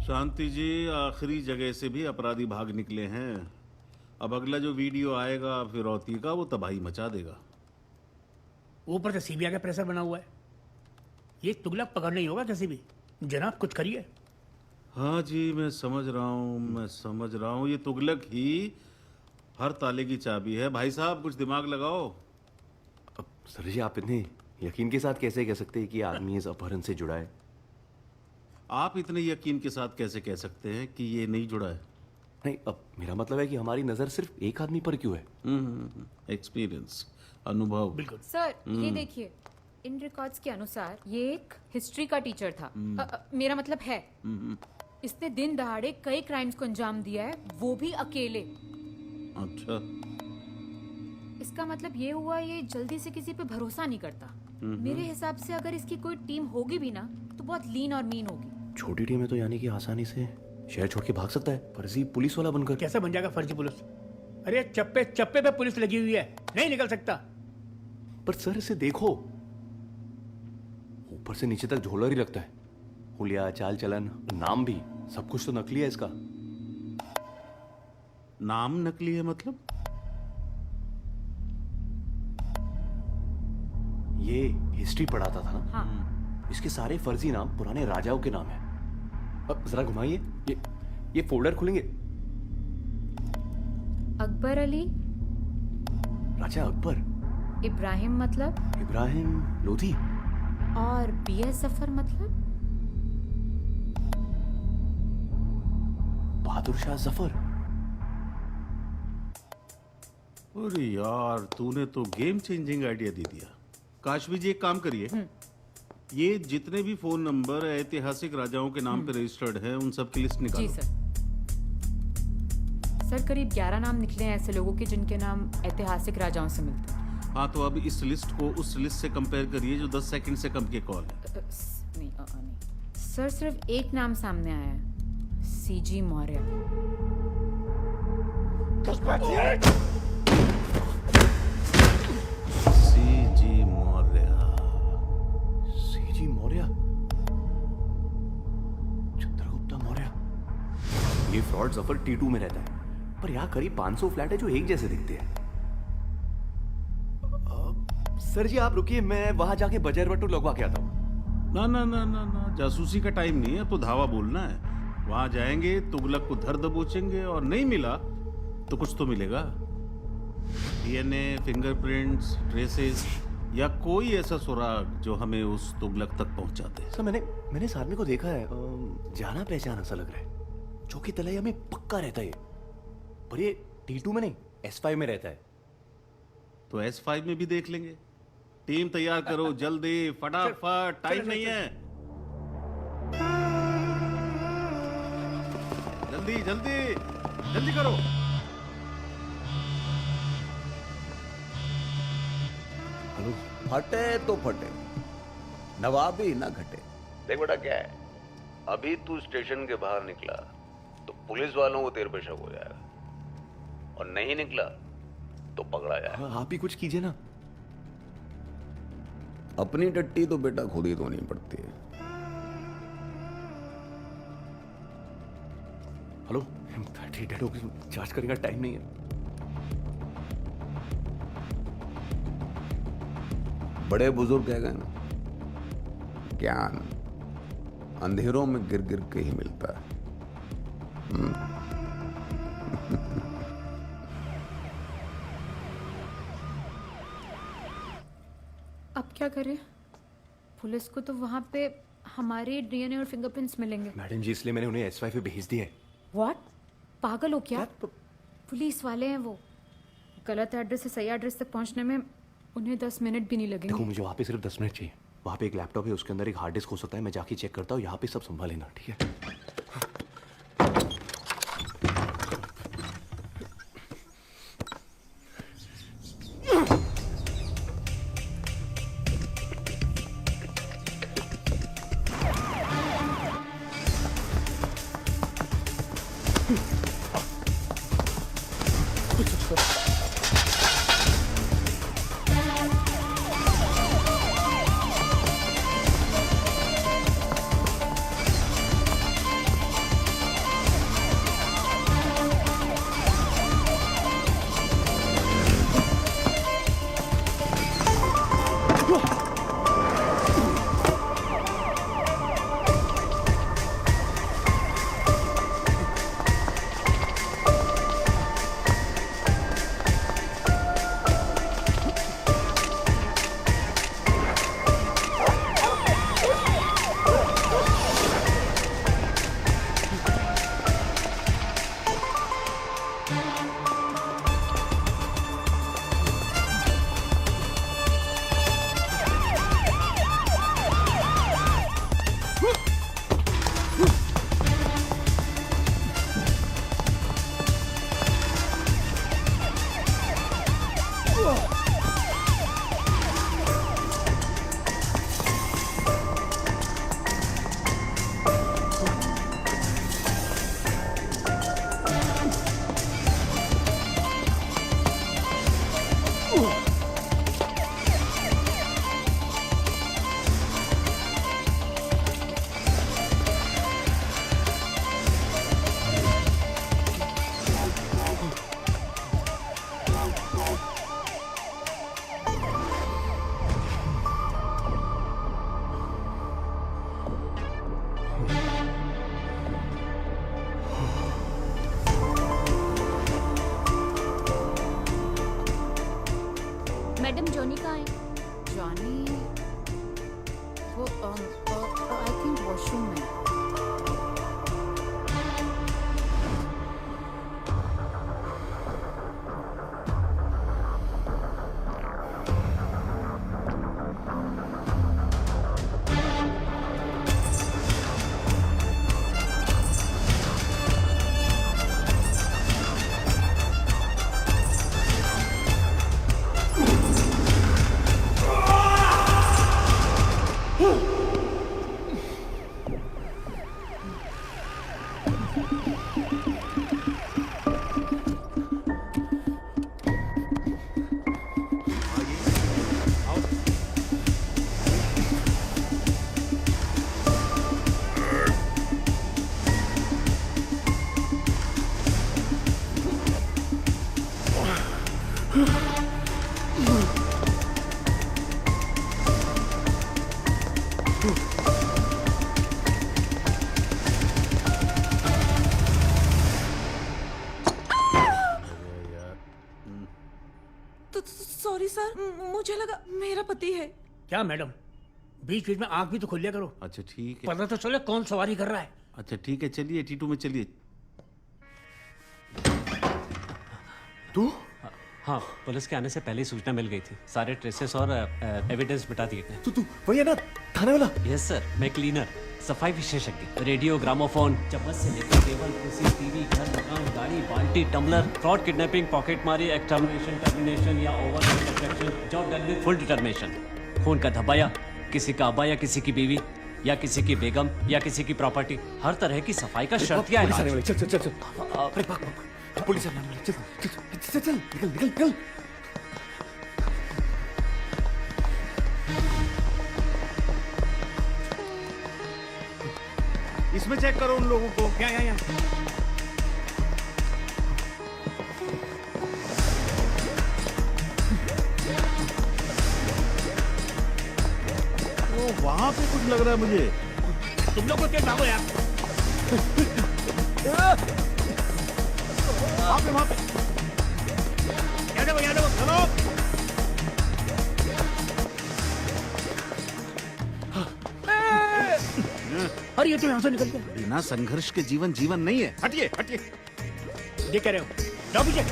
शांति जी, आखिरी जगह से भी अपराधी भाग निकले हैं। अब अगला जो वीडियो आएगा फिरौती का, वो तबाही मचा देगा। ऊपर से सीबीआई का प्रेशर बना हुआ है। ये तुगलक पकड़ना ही होगा किसी भी। जनाब कुछ करिए। हाँ जी, मैं समझ रहा हूँ। ये तुगलक ही हर ताले की चाबी है। भाई साहब कुछ दिमाग लगाओ। अब सर जी, आप इतने यकीन के साथ कैसे कह सकते हैं कि आदमी इस अपहरण से जुड़ा है? आप इतने यकीन के साथ कैसे कह सकते हैं कि ये नहीं जुड़ा है? नहीं, अब मेरा मतलब है कि हमारी नजर सिर्फ एक आदमी पर क्यों है? एक्सपीरियंस, अनुभव। बिल्कुल सर ये देखिए, इन रिकॉर्ड्स के अनुसार ये एक हिस्ट्री का टीचर था। मेरा मतलब है इसने दिन दहाड़े कई क्राइम्स को अंजाम दिया है, वो भी अकेले। अच्छा, इसका मतलब ये हुआ ये जल्दी से किसी पे भरोसा नहीं करता। मेरे हिसाब से अगर इसकी कोई टीम होगी भी ना, तो बहुत लीन और मीन होगी। छोटी टीम है तो यानी कि आसानी से शहर छोड़ के भाग सकता है, फर्जी पुलिस वाला बनकर। कैसे बन जाएगा फर्जी पुलिस? अरे चप्पे चप्पे पे पुलिस लगी हुई है, नहीं निकल सकता। पर सर इसे देखो, ऊपर से नीचे तक झोलर ही लगता है। हुलिया, चाल चलन, नाम भी, सब कुछ तो नकली है इसका। नाम नकली है मतलब? ये हिस्ट्री पढ़ाता था ना? हाँ। इसके सारे फर्जी नाम पुराने राजाओं के नाम है। अब जरा घुमाइए, ये फोल्डर खुलेंगे। अकबर अली राजा अकबर। इब्राहिम मतलब? इब्राहिम लोधी। और BS जफर मतलब? बहादुर शाह जफर। अरे यार, तूने तो गेम चेंजिंग आइडिया दे दिया। काशवी जी, एक काम करिए, ये जितने भी फोन नंबर ऐतिहासिक राजाओं के नाम पे रजिस्टर्ड हैं, उन सब की लिस्ट निकालो। जी सर। सर करीब 11 नाम निकले हैं ऐसे लोगों के जिनके नाम ऐतिहासिक राजाओं से मिलते हैं। हाँ, तो अब इस लिस्ट को उस लिस्ट से कंपेयर करिए जो 10 सेकंड से कम के कॉल है। नहीं सर, सिर्फ एक नाम सामने आया है, CG Maurya. CG Maurya. CG Maurya, Chandragupta Maurya. ये फ्रॉड जफर T2 में रहता है, पर यहाँ करीब 500 फ्लैट है जो एक जैसे दिखते हैं। सर जी आप रुकिए, मैं वहां जाके बजर बट्टू लगवा के आता हूँ। ना ना ना ना ना, जासूसी का टाइम नहीं है, तो धावा बोलना है। वहां जाएंगे, तुगलक को धर दबोचेंगे, और नहीं मिला तो कुछ तो मिलेगा। DNA, फिंगरप्रिंट्स, ट्रेसेस या कोई ऐसा सुराग जो हमें उस तुगलक तक पहुंचाते। सर मैंने इस आदमी को देखा है, जाना पहचाना सा लग रहा है। चौकी तलैया में पक्का रहता है, पर ये T2 में नहीं, S5 में रहता है। तो S5 में भी देख लेंगे। टीम तैयार करो जल्दी, फटाफट, टाइम नहीं है। जल्दी जल्दी जल्दी करो। हेलो। फटे तो फटे, नवाबी ना घटे। देख बेटा क्या है, अभी तू स्टेशन के बाहर निकला तो पुलिस वालों को तेरे पे शक हो जाएगा, और नहीं निकला तो पकड़ा जाएगा। आप ही कुछ कीजिए ना। अपनी टट्टी तो बेटा खुद ही धोनी पड़ती है। हेलो, बैटरी डेड हो गई, चार्ज करने का टाइम नहीं है। बड़े बुजुर्ग कह गए ना, ज्ञान अंधेरों में गिर गिर के ही मिलता है। अब क्या करें? पुलिस को तो वहाँ पे हमारे DNA और फिंगरप्रिंट्स मिलेंगे। मैडम जी, इसलिए मैंने उन्हें S5 पे भेज दिया है। व्हाट? पागल हो क्या? पुलिस वाले हैं वो। गलत एड्रेस से सही एड्रेस तक पहुँचने में उन्हें 10 मिनट भी नहीं लगेंगे। देखो, मुझे वहाँ पे सिर्फ 10 मिनट चाहिए। वहाँ पे एक लैपटॉप है, उसके अंदर एक हार्ड डिस्क हो सकता है, मैं जाके चेक करता हूँ। यहाँ पे सब संभाल लेना, ठीक है? जॉनी कहाँ है? जॉनी वो आई थिंक वॉशरूम में। सॉरी सर, मुझे लगा मेरा पति है। क्या मैडम, बीच बीच में आंख भी तो खोल लिया करो। अच्छा ठीक है, पता तो चले कौन सवारी कर रहा है। अच्छा ठीक है, चलिए T2 में चलिए। तू? हाँ, पुलिस के आने से पहले ही सूचना मिल गई थी। सारे ट्रेसेस और एविडेंस मिटा दिए गए। तू वही है ना, थाने वाला? यस सर, मैं क्लीनर, सफाई विशेषज्ञ। रेडियो, ग्रामोफोन, चम्मच से लेकर टेबल, कुर्सी, टीवी, घर, मकान, गाड़ी, बाल्टी, टम्बलर, फ्रॉड, किडनैपिंग, पॉकेटमारी, एक्सटर्मिनेशन, टर्मिनेशन या over subtraction, job done with full determination. खून का धब्बा, किसी का अब्बा या किसी की बीवी या किसी की बेगम या किसी की प्रॉपर्टी, हर तरह की सफाई का शर्तिया इलाज। चल चल चल चल, पुलिस आने वाली, चल चल चल चल, निकल निकल निकल। इसमें चेक करो उन लोगों को। क्या या वो वहां पे कुछ लग रहा है मुझे। तुम लोग को क्या भागो यार। वहां पे यादव चलो। अरे ये तो यहाँ से निकल गया। बिना संघर्ष के जीवन जीवन नहीं है। हटिए हटिए। ये कह रहे हो? जाओ पीछे,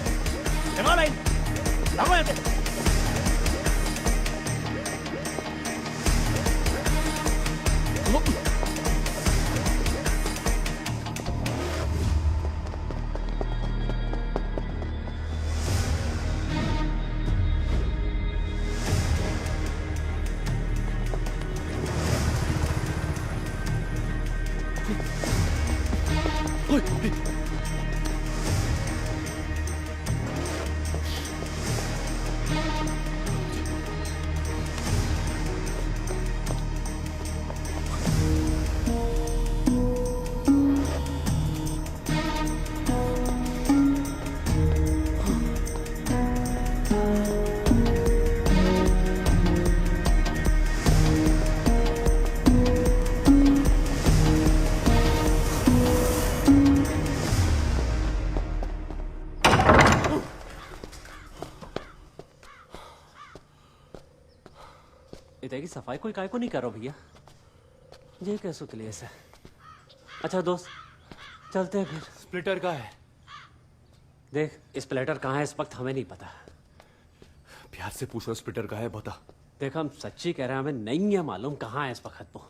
जमा लाइन, भागो यहाँ से। इतने की सफाई कोई काय को नहीं कर रहा भैया। ये कैसे उतली ऐसे? अच्छा दोस्त, चलते हैं फिर। स्प्लिटर का है। देख, स्प्लेटर कहाँ है इस वक्त हमें नहीं पता। प्यार से पूछ रहा, स्प्लिटर का है बता। देख, हम सच्ची कह रहे हैं, हमें नहीं है मालूम कहाँ है इस वक्त वो।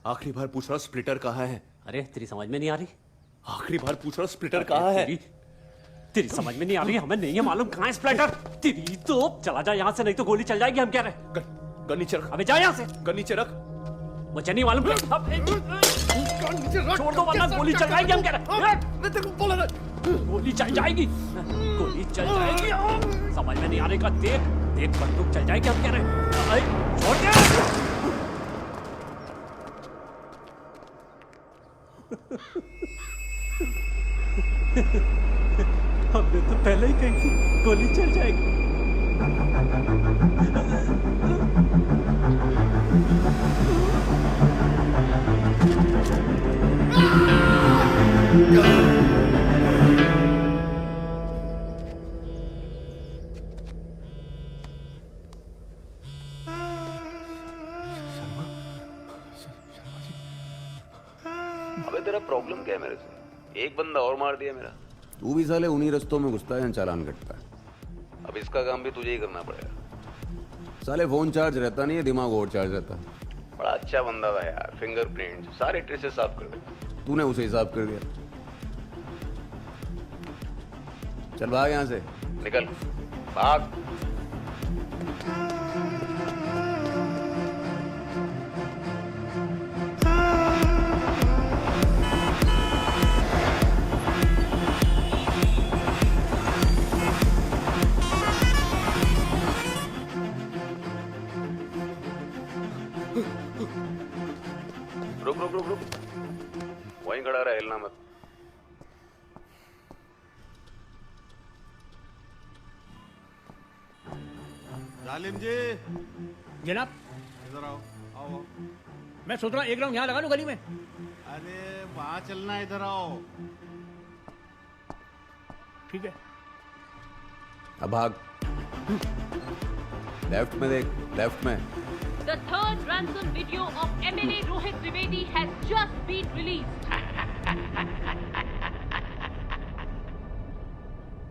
आखिरी बार पूछ रहा, स्प्लिटर कहाँ है? अरे तेरी समझ में नहीं आ रही? आखिरी बार पूछ रहा, स्प्लिटर कहाँ है? तेरी समझ में नहीं आ रही? हमें नहीं है मालूम कहाँ है स्प्लिटर। तेरी तो चला जा यहाँ से, नहीं तो गोली चल जाएगी। हम कह रहे हैं गन नीचे रख। अबे जा यहाँ से। गन नीचे रख। मुझे नहीं मालूम। छोड़ दो वरना गोली चल जाएगी। हम कह रहे हैं गोली चल जाएगी, गोली चल जाएगी। समझ में नहीं आने का। देख देख, बंदूक चल जाएगी। हम कह रहे हैं छोड़ दे। हमने तो पहले ही कही थी गोली चल जाएगी। क्या है मेरे से? एक बंदा और मार दिया मेरा। तू भी साले उन्हीं रस्तों में घुसता है जहाँ चालान कटता है। अब इसका काम भी तुझे ही करना पड़ेगा। साले फोन चार्ज रहता नहीं है, दिमाग और चार्ज रहता है। बड़ा अच्छा बंदा था यार, फिंगरप्रिंट सारे ट्रेसेस साफ कर दे। तूने उसे हिसाब कर दिया। चल भाग यहाँ से। निकल भाग। रुक रुक रुक रुक, वहीं खड़ा रहा, हिलना मत। जालिम जी, जनाब इधर आओ। आओ। मैं सोच रहा हूँ एक राउंड यहाँ लगा लूँ गली में। अरे वहां चलना, इधर आओ। ठीक है। अब भाग। लेफ्ट में देख, लेफ्ट में। The third ransom video of MLA Rohit Trivedi has just been released.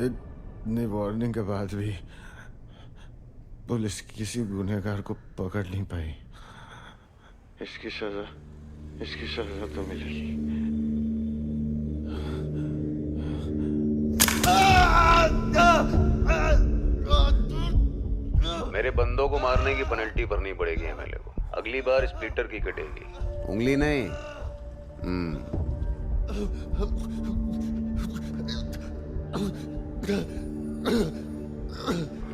इतनी वार्निंग के बाद भी पुलिस किसी गुनहगार को पकड़ नहीं पाई। इसकी सजा तो मिलेगी। मेरे बंदों को मारने की पेनल्टी भरनी पड़ेगी एमएलए को। अगली बार स्प्लिटर की कटेगी, उंगली नहीं।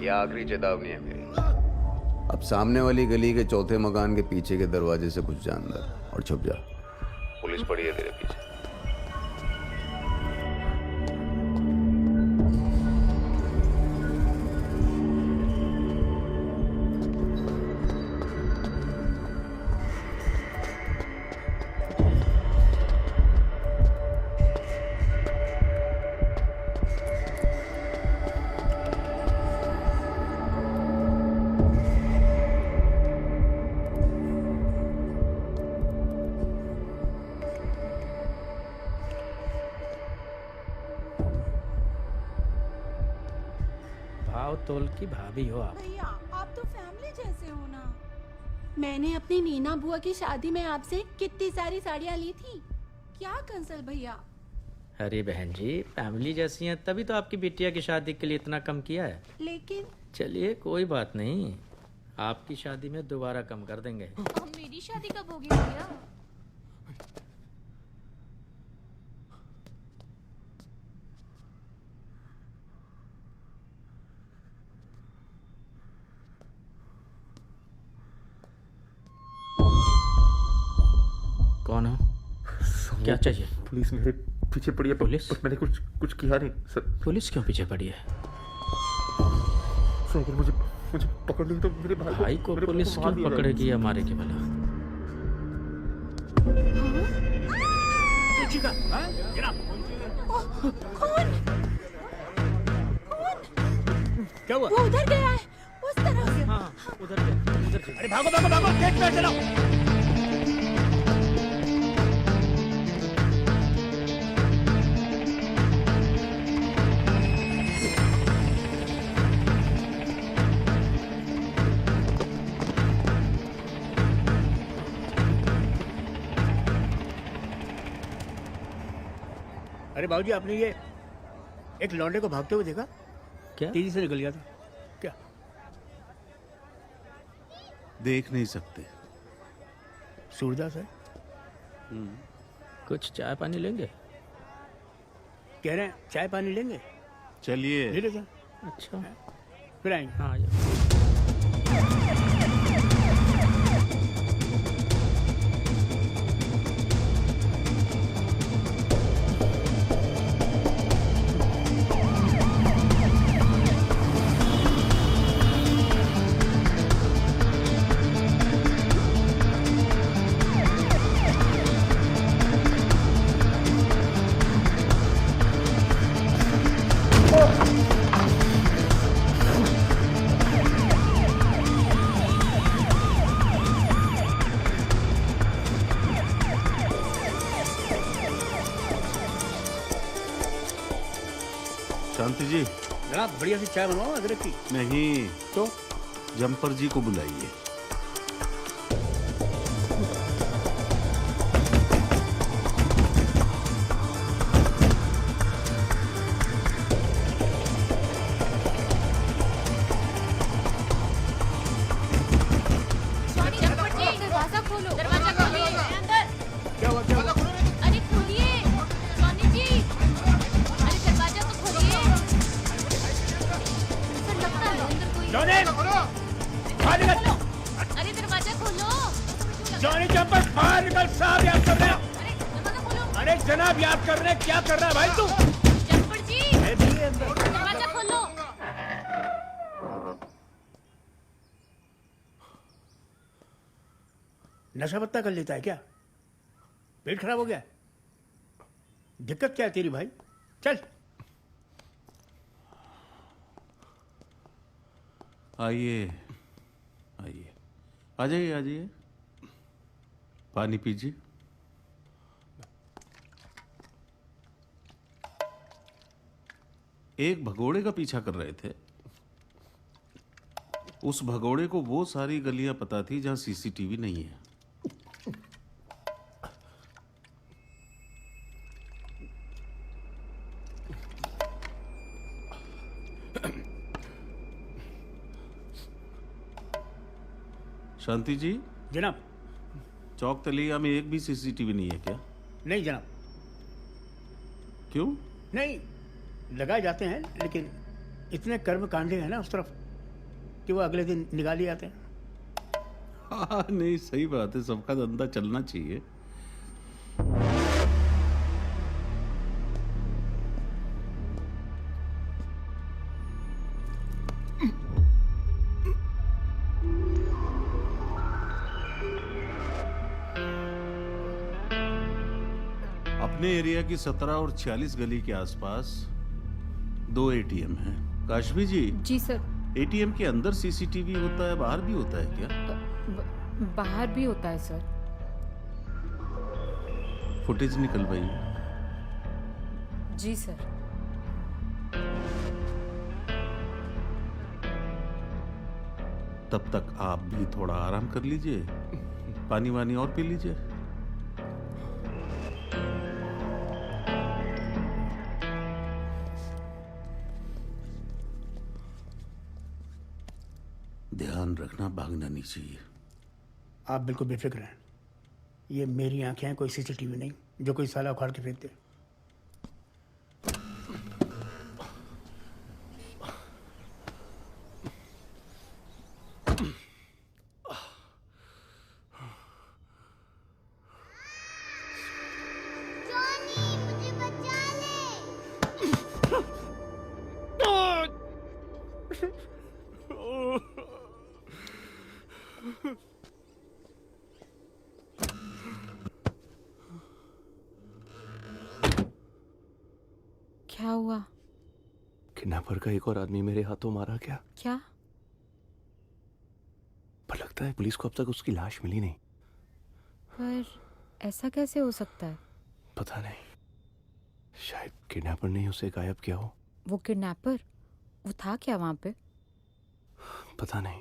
ये आखिरी चेतावनी है मेरी। अब सामने वाली गली के चौथे मकान के पीछे के दरवाजे से घुस जा अंदर और छुप जा। पुलिस पड़ी है तेरे पीछे। तोल की भाभी हो आप। भैया आप तो फैमिली जैसे हो ना। मैंने अपनी नीना बुआ की शादी में आपसे कितनी सारी साड़ियाँ ली थी। क्या कंसल भैया? अरे बहन जी, फैमिली जैसी हैं तभी तो आपकी बिटिया की शादी के लिए इतना कम किया है। लेकिन चलिए कोई बात नहीं, आपकी शादी में दोबारा कम कर देंगे। अब मेरी शादी कब होगी भैया? कौन हो? क्या चाहिए? पुलिस मेरे पीछे पड़ी है। पुलिस? पर मैंने कुछ किया नहीं सर। पुलिस क्यों पीछे पड़ी है? सर अगर मुझे पकड़ ली तो मेरे भाई को पुलिस क्यों पकड़ेगी हमारे के भला? कौन? क्या हुआ? वो उधर गया है, उस तरफ। हाँ, उधर गया। अरे भागो भागो भागो, गेट पे चलो। अरे बाबूजी, आपने ये एक लौंडे को भागते हुए देखा? क्या? तेजी से निकल गया था। क्या? देख नहीं सकते। सूरदास है। कुछ चाय पानी लेंगे? कह रहे हैं चाय पानी लेंगे। चलिए। ले लेते। अच्छा, फिर आएंगे। हाँ। शांति जी। जनाब बढ़िया सी चाय बनवाओ अदरक की। नहीं तो जम्पर जी को बुलाइए। दरवाजा खोलो, दरवाजा खोलिए अंदर। क्या हुआ क्या हुआ? अरे खोलिए सोनी जी, अरे दरवाजा तो खोलिए। सर लगता है अंदर कोई। जॉनी बाहर निकल। अरे दरवाजा खोलो। जॉनी जंपर बाहर निकल। साहब याद कर रहे हैं। अरे जनाब याद कर रहे हैं। क्या कर रहा है भाई तू? जंपर जी दरवाजा खोलो। नशा पत्ता कर लेता है क्या? पेट खराब हो गया? दिक्कत क्या है तेरी भाई? चल। आइए आइए, आ जाइए आ जाइए, पानी पीजिए। एक भगोड़े का पीछा कर रहे थे। उस भगोड़े को वो सारी गलियां पता थी जहां सीसीटीवी नहीं है। शांति जी। जनाब। चौक तलिया में एक भी सीसीटीवी नहीं है क्या? नहीं जनाब। क्यों? नहीं, लगाए जाते हैं लेकिन इतने कर्म कांडे हैं ना उस तरफ कि वो अगले दिन निकाल ही आते हैं। हाँ नहीं, सही बात है, सबका धंधा चलना चाहिए। अपने एरिया की 17 और 46 गली के आसपास 2 एटीएम हैं। काशवी जी। जी सर। एटीएम के अंदर सीसीटीवी होता है, बाहर भी होता है क्या? बाहर भी होता है सर। फुटेज निकलवाइए। जी सर। तब तक आप भी थोड़ा आराम कर लीजिए, पानी वानी और पी लीजिए। ध्यान रखना, भागना नहीं चाहिए। आप बिल्कुल बेफिक्र हैं। ये मेरी आंखें हैं, कोई सीसीटीवी नहीं जो कोई साला उखाड़ के फेंक दे। जॉनी मुझे बचा क्या हुआ? किडनैपर का एक और आदमी मेरे हाथों मारा गया। क्या? पर लगता है पुलिस को अब तक उसकी लाश मिली नहीं। पर ऐसा कैसे हो सकता है? पता नहीं, शायद किडनैपर ने उसे गायब किया हो। वो किडनैपर, वो था क्या वहां पे? पता नहीं,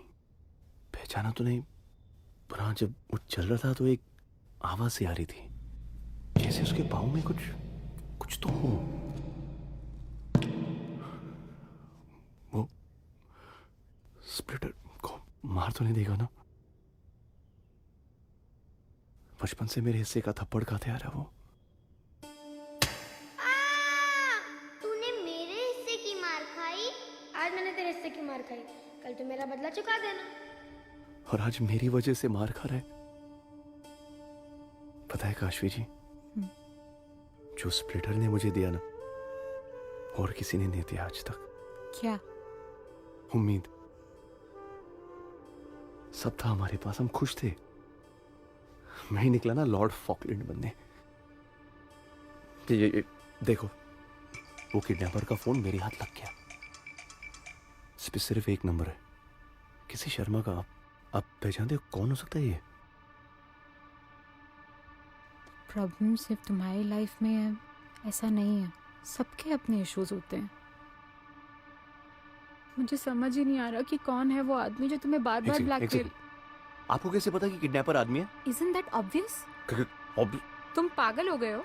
पहचाना तो नहीं, पर हाँ जब वो चल रहा था तो एक आवाज सी आ रही थी, जैसे उसके पाँव में कुछ तो हो। वो स्प्लिटर को मार तो नहीं देगा ना? बचपन से मेरे हिस्से का थप्पड़ खाते आ रहा वो। तूने मेरे हिस्से की मार खाई। आज मैंने तेरे हिस्से की मार खाई, कल तो मेरा बदला चुका देना। और आज मेरी वजह से मार खा रहा है। पता है काशवी जी, जो स्प्लिटर ने मुझे दिया ना, और किसी ने नहीं दिया आज तक। क्या? उम्मीद। सब था हमारे पास, हम खुश थे। मैं ही निकला ना लॉर्ड फॉकलैंड बनने। ये देखो, वो किडनैपर का फोन मेरे हाथ लग गया। इस पे सिर्फ एक नंबर है, किसी शर्मा का। आप पहचानते हो कौन हो सकता है ये? प्रॉब्लम सिर्फ तुम्हारी लाइफ में है ऐसा नहीं है, सबके अपने इश्यूज होते हैं। मुझे समझ ही नहीं आ रहा कि कौन है वो आदमी जो तुम्हें बार बार ब्लैकमेल। आपको कैसे पता कि किडनैपर आदमी है? Isn't that obvious? तुम पागल हो गए हो?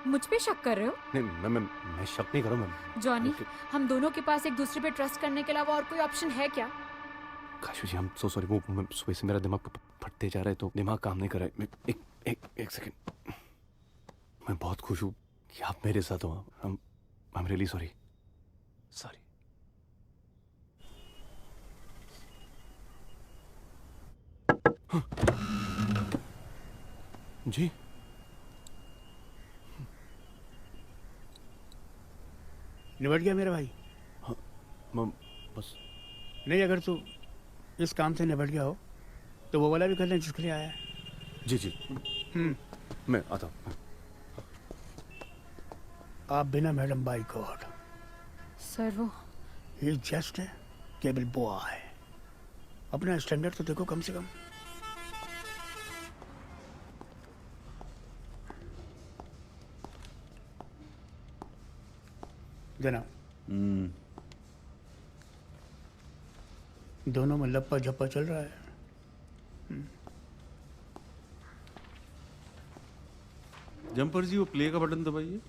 मुझ पे शक कर रहे हो? नहीं, मैं शक नहीं कर रहा हूं। जॉनी, हम दोनों के पास एक दूसरे पे ट्रस्ट करने के अलावा और कोई ऑप्शन है क्या? Cashew ji, I'm so sorry। वो सुबह से मेरा दिमाग फटते जा रहा है, तो दिमाग काम नहीं कर रहा है। एक सेकंड। मैं बहुत खुश हूँ कि आप मेरे साथ हो। I'm really sorry। जी निबट गया मेरा भाई। हाँ, बस नहीं, अगर तू इस काम से निबट गया हो तो वो वाला भी कर लें जिसके लिए आया है। जी मैं आता हूँ। आप बिना मैडम बाई गॉड। सर वो ही जस्ट है केबल बॉय। अपना स्टैंडर्ड तो देखो कम से कम। जनाब, दोनों में लप्पा झप्पा चल रहा है। जंपर जी, वो प्ले का बटन दबाइए।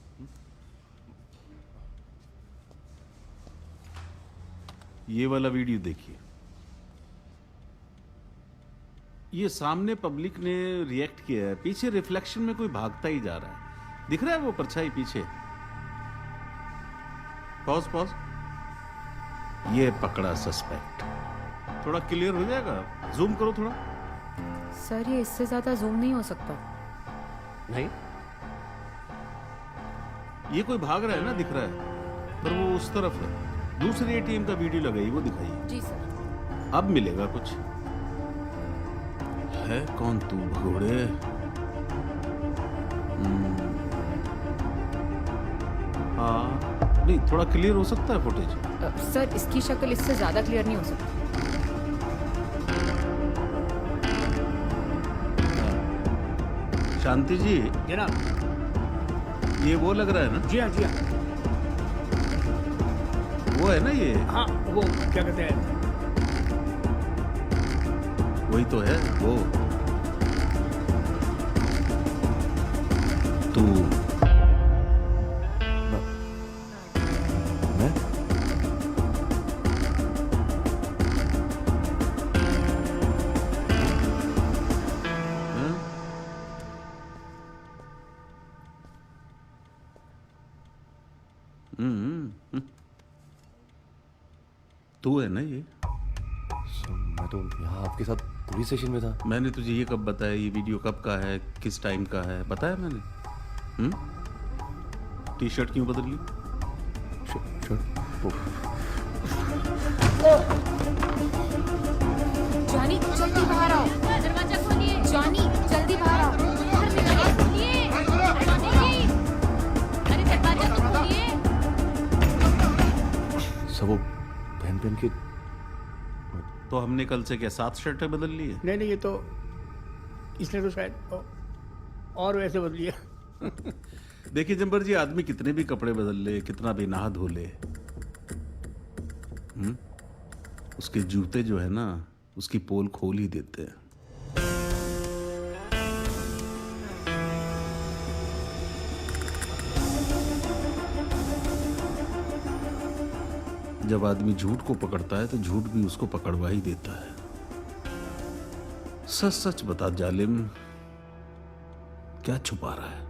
ये वाला वीडियो देखिए। ये सामने पब्लिक ने रिएक्ट किया है, पीछे रिफ्लेक्शन में कोई भागता ही जा रहा है। दिख रहा है वो परछाई पीछे? पॉज। ये पकड़ा सस्पेक्ट। थोड़ा क्लियर हो जाएगा, जूम करो थोड़ा। सर ये इससे ज्यादा जूम नहीं हो सकता। नहीं, ये कोई भाग रहा है ना, दिख रहा है, पर वो उस तरफ है। दूसरे एटीएम का वीडियो लगाइए, वो दिखाइए। जी सर। अब मिलेगा कुछ। है कौन तू भगोड़े? हाँ, नहीं, थोड़ा क्लियर हो सकता है फुटेज? सर इसकी शक्ल इससे ज्यादा क्लियर नहीं हो सकती। शांति जी। जनाब, ये वो लग रहा है ना? जी हाँ। वो है ना ये? हाँ, वो क्या कहते हैं? वही तो है वो। तू मैं तू है ना ये? मैं तो यहाँ आपके साथ पुलिस स्टेशन में था। मैंने तुझे ये कब बताया? ये वीडियो कब का है, किस टाइम का है, बताया मैंने? टी शर्ट क्यों बदल ली? जॉनी जल्दी बाहर आओ। दरवाजा खोलिए। जॉनी जल्दी बाहर आओ। दरवाजा खोलिए। अरे दरवाजा तो खोलिए। सब वो पहन के। तो हमने कल से क्या 7 शर्टें बदल ली है? नहीं, ये तो इसने तो शायद और वैसे बदलिए। देखिए जंबर जी, आदमी कितने भी कपड़े बदल ले, कितना भी नहा धो ले, उसके जूते जो है ना, उसकी पोल खोल ही देते हैं। जब आदमी झूठ को पकड़ता है तो झूठ भी उसको पकड़वा ही देता है। सच सच बता जालिम, क्या छुपा रहा है?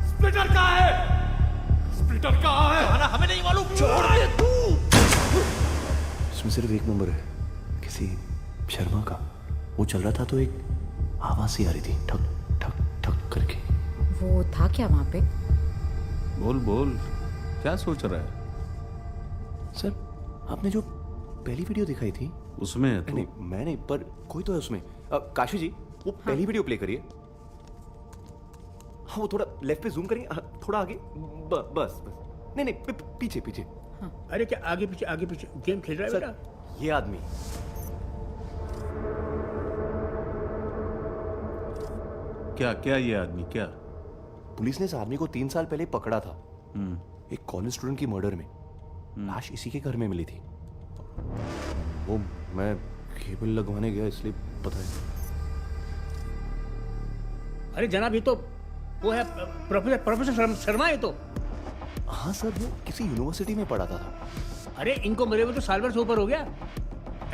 स्प्लिटर कहाँ है? स्प्लिटर कहाँ है? खाना हमें नहीं मालूम। छोड़ दे तू। इसमें सिर्फ एक नंबर है, किसी शर्मा का। वो चल रहा था तो एक आवाज सी आ रही थी, ठक ठक ठक करके। वो था क्या वहां पे? बोल, क्या सोच रहा है? सर, आपने जो पहली वीडियो दिखाई थी उसमें है? नहीं, मैं नहीं, पर कोई तो है उसमें। काशू जी, वो पहली वीडियो प्ले करिए। हाँ, वो थोड़ा लेफ्ट पे जूम करिए, थोड़ा आगे। बस। नहीं, पीछे। अरे क्या आगे पीछे गेम खेल रहा है बेटा? ये आदमी क्या ये आदमी क्या? पुलिस ने इस आदमी को 3 साल पहले पकड़ा था, एक कॉलेज स्टूडेंट की मर्डर में। लाश इसी के घर में मिली थी। वो मैं केबल लगवाने गया इसलिए पता है। अरे जनाब, ये तो वो है प्रोफेसर शर्मा है तो। हाँ सर, वो किसी यूनिवर्सिटी में पढ़ाता था। अरे इनको मरे हुए तो साल भर से ऊपर हो गया,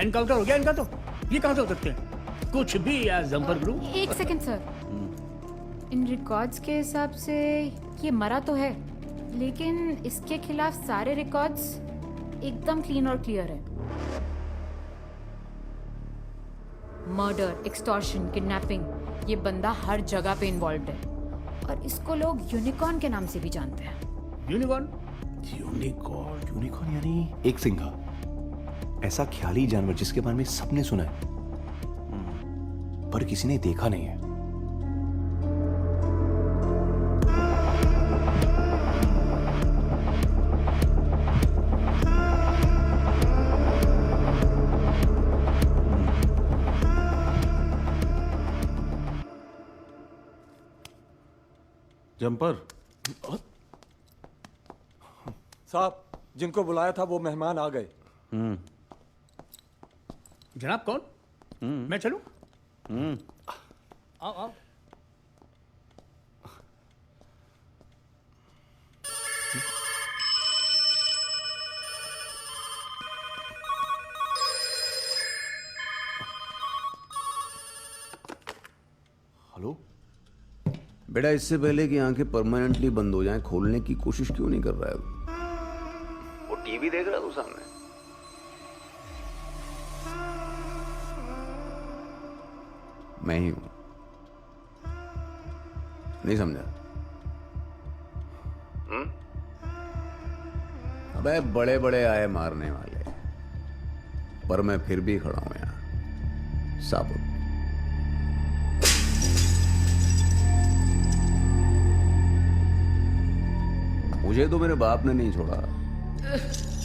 एनकाउंटर हो गया इनका। तो ये कहाँ से हो सकते हैं? कुछ भी यार जम्पर ग्रुप। एक सेकंड सर, इन रिकॉर्ड्स के हिसाब से ये मरा तो है, लेकिन इसके खिलाफ सारे रिकॉर्ड्स एकदम क्लीन और क्लियर है। मर्डर, एक्सटॉर्शन, किडनैपिंग, ये बंदा हर जगह पे इन्वॉल्व है और इसको लोग यूनिकॉर्न के नाम से भी जानते हैं। यूनिकॉर्न? यूनिकॉर्न यानी एक सिंघा, ऐसा ख्याली जानवर जिसके बारे में सबने सुना है पर किसी ने देखा नहीं है। जंपर साहब, जिनको बुलाया था वो मेहमान आ गए। जनाब कौन? मैं चलूं? आओ आओ। हेलो बेटा, इससे पहले कि आंखें परमानेंटली बंद हो जाएं, खोलने की कोशिश क्यों नहीं कर रहा है? वो टीवी देख रहा तू सामने? मैं ही हूं। नहीं समझा? अबे बड़े बड़े आए मारने वाले, पर मैं फिर भी खड़ा हूं यहां साबुत। मुझे तो मेरे बाप ने नहीं छोड़ा,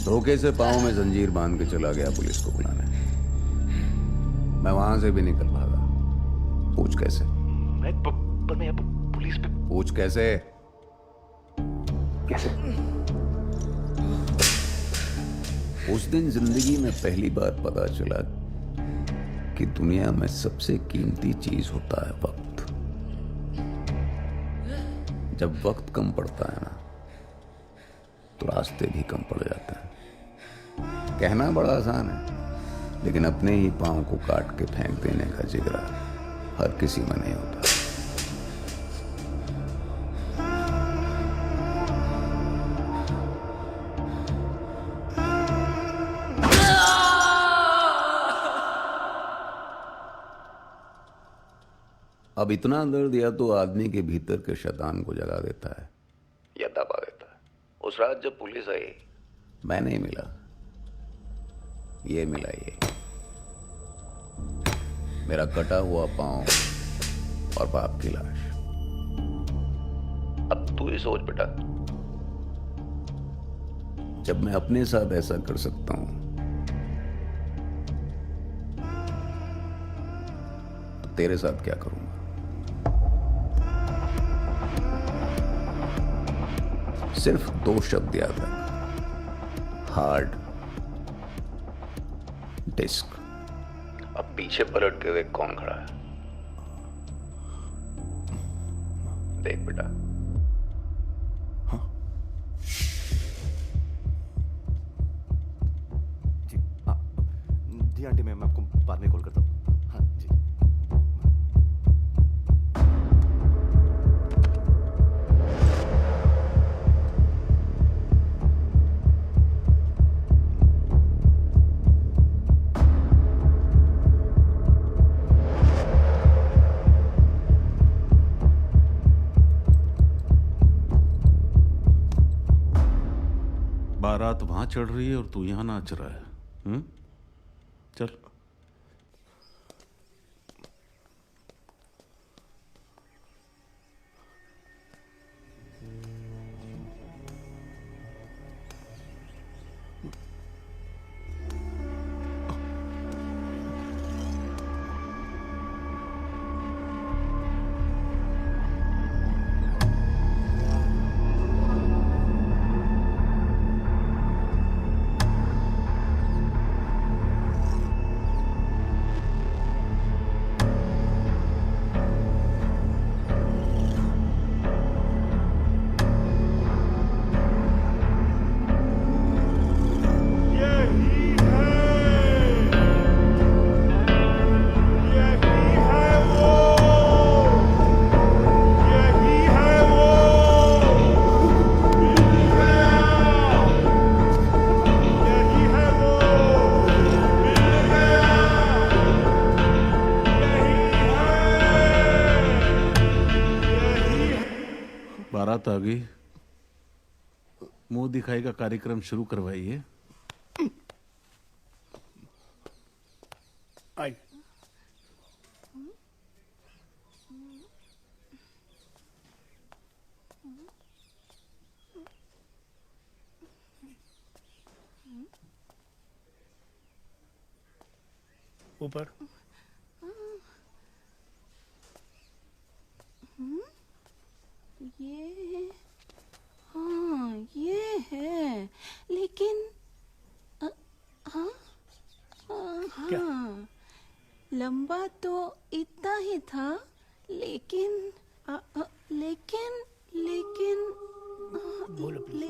धोखे से पांव में जंजीर बांध के चला गया पुलिस को बुलाने। मैं वहां से भी निकल भागा। पूछ कैसे? पर मैं पुलिस पे। पूछ कैसे? कैसे? उस दिन जिंदगी में पहली बार पता चला कि दुनिया में सबसे कीमती चीज होता है वक्त। जब वक्त कम पड़ता है ना, तो रास्ते भी कम पड़ जाते हैं। कहना बड़ा आसान है, लेकिन अपने ही पांव को काट के फेंक देने का जिगरा हर किसी में नहीं होता। अब इतना दर्द या तो आदमी के भीतर के शैतान को जगा देता है या दबा देता है। उस रात जब पुलिस आई, मैं नहीं मिला, ये मिला। ये मेरा कटा हुआ पांव और बाप की लाश। अब तू ही सोच बेटा, जब मैं अपने साथ ऐसा कर सकता हूं तो तेरे साथ क्या करूंगा? सिर्फ 2 शब्द याद रख, हार्ड डिस्क। अब पीछे पलट के देख कौन खड़ा है। देख बेटा। जी आंटी, मैं आपको बाद में कॉल करता हूँ। हाँ जी। बारात वहां चढ़ रही है और तू यहां नाच रहा है। चल। बारात आ गई, मुंह दिखाई का कार्यक्रम शुरू करवाइए। आई ऊपर। ये हाँ ये है, लेकिन हाँ हाँ लंबा तो इतना ही था, लेकिन लेकिन लेकिन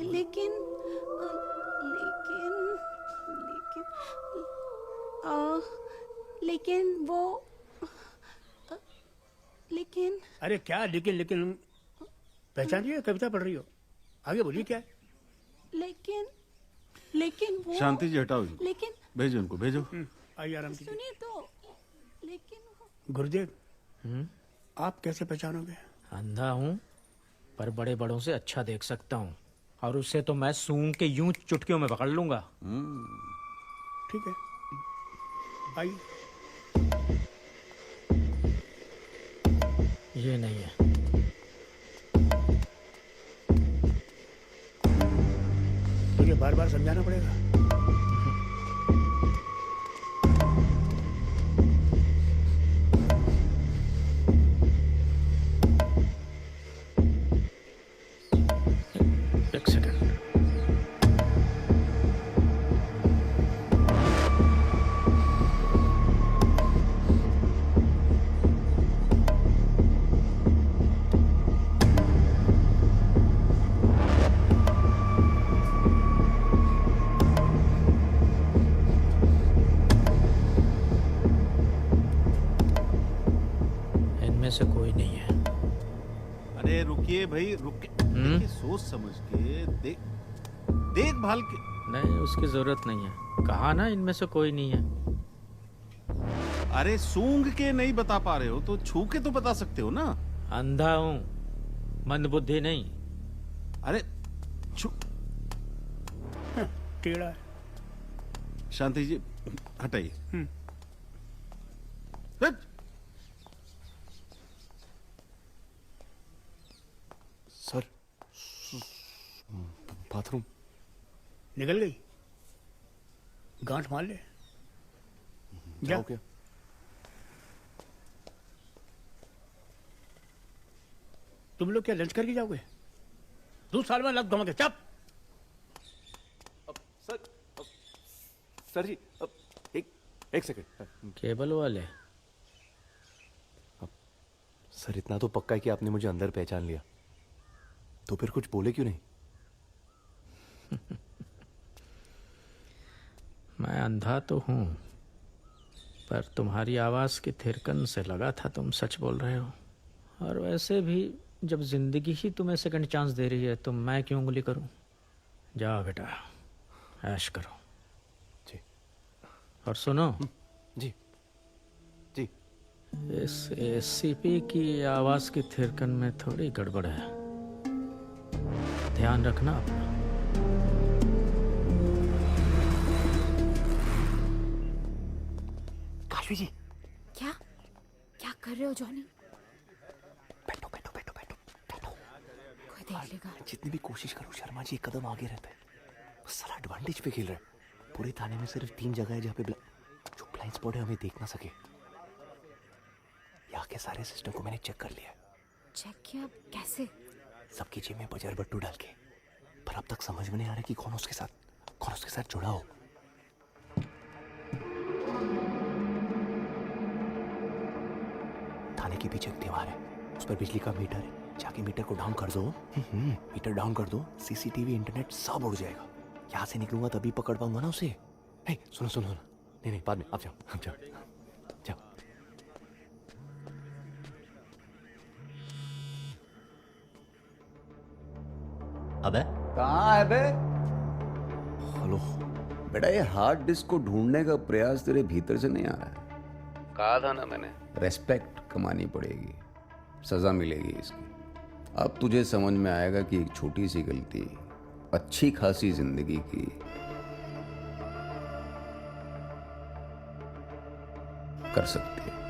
लेकिन लेकिन लेकिन वो लेकिन अरे क्या लेकिन पहचान रही हो? कविता पढ़ रही हो? आगे बोलिए क्या है? लेकिन वो शांति जी हटाओ इनको। लेकिन भेजो इनको, भेजो। आइए आराम कीजिए। सुनिए तो, लेकिन गुरुदेव आप कैसे पहचानोगे? अंधा हूँ पर बड़े बड़ों से अच्छा देख सकता हूँ, और उससे तो मैं सूंघ के यूं चुटकियों में पकड़ लूंगा। ठीक है, आइए। ये नहीं है। तुझे बार बार समझाना पड़ेगा। एक सेकंड। इनमें से कोई नहीं है। अरे रुकिए भाई, रुकिए, सोच समझ के देखभाल के। नहीं, उसकी जरूरत नहीं है। कहा ना इनमें से कोई नहीं है। अरे सूंघ के नहीं बता पा रहे हो तो छू के तो बता सकते हो ना। अंधा हूँ, मंदबुद्धि नहीं। अरे टेढ़ा है। शांति जी हटाइए। सर बाथरूम निकल गई, गांठ मार ले। जाओ क्या? तुम लोग क्या लंच करके जाओगे? 2 साल में लग घुमाओगे। चप। सर जी एक सेकंड। केबल वाले। सर इतना तो पक्का है कि आपने मुझे अंदर पहचान लिया, तो फिर कुछ बोले क्यों नहीं? मैं अंधा तो हूँ, पर तुम्हारी आवाज की थिरकन से लगा था तुम सच बोल रहे हो। और वैसे भी जब जिंदगी ही तुम्हें सेकंड चांस दे रही है तो मैं क्यों उंगली करूं? जाओ बेटा, ऐश करो। जी। और सुनो। जी जी। इस एसीपी की आवाज की थिरकन में थोड़ी गड़बड़ है, ध्यान रखना अपना। काशवी जी। क्या क्या कर रहे हो जॉनी? बैठो बैठो बैठो बैठो बैठो। कोई देख लेगा। जितनी भी कोशिश करो शर्मा जी एक कदम आगे रहते हैं, बस सारा एडवांटेज पे खेल रहे हैं। पूरे थाने में सिर्फ 3 जगह है जहाँ पे जो ब्लाइंड स्पॉट है हमें देख ना सके। यहाँ के सारे सिस्टम को मैंने चेक कर लिया। चेक किया? कैसे? सबकी जेब में बजर बट्टू डाल के, पर अब तक समझ में नहीं आ रहा कि कौन उसके साथ जुड़ा हो। थाने के पीछे एक दीवार है, उस पर बिजली का मीटर है। जाके मीटर को डाउन कर दो। मीटर डाउन कर दो, सीसीटीवी इंटरनेट सब उड़ जाएगा। यहाँ से निकलूंगा तभी पकड़ पाऊंगा ना उसे। हे सुनो सुनो सुनो। नहीं बाद में। आप जाओ जाओ जाओ। अबे कहाँ है बे? हेलो बेटा, ये हार्ड डिस्क को ढूंढने का प्रयास तेरे भीतर से नहीं आ रहा है। कहा था ना मैंने। रेस्पेक्ट कमानी पड़ेगी, सजा मिलेगी इसकी। अब तुझे समझ में आएगा कि एक छोटी सी गलती अच्छी खासी जिंदगी की कर सकती है।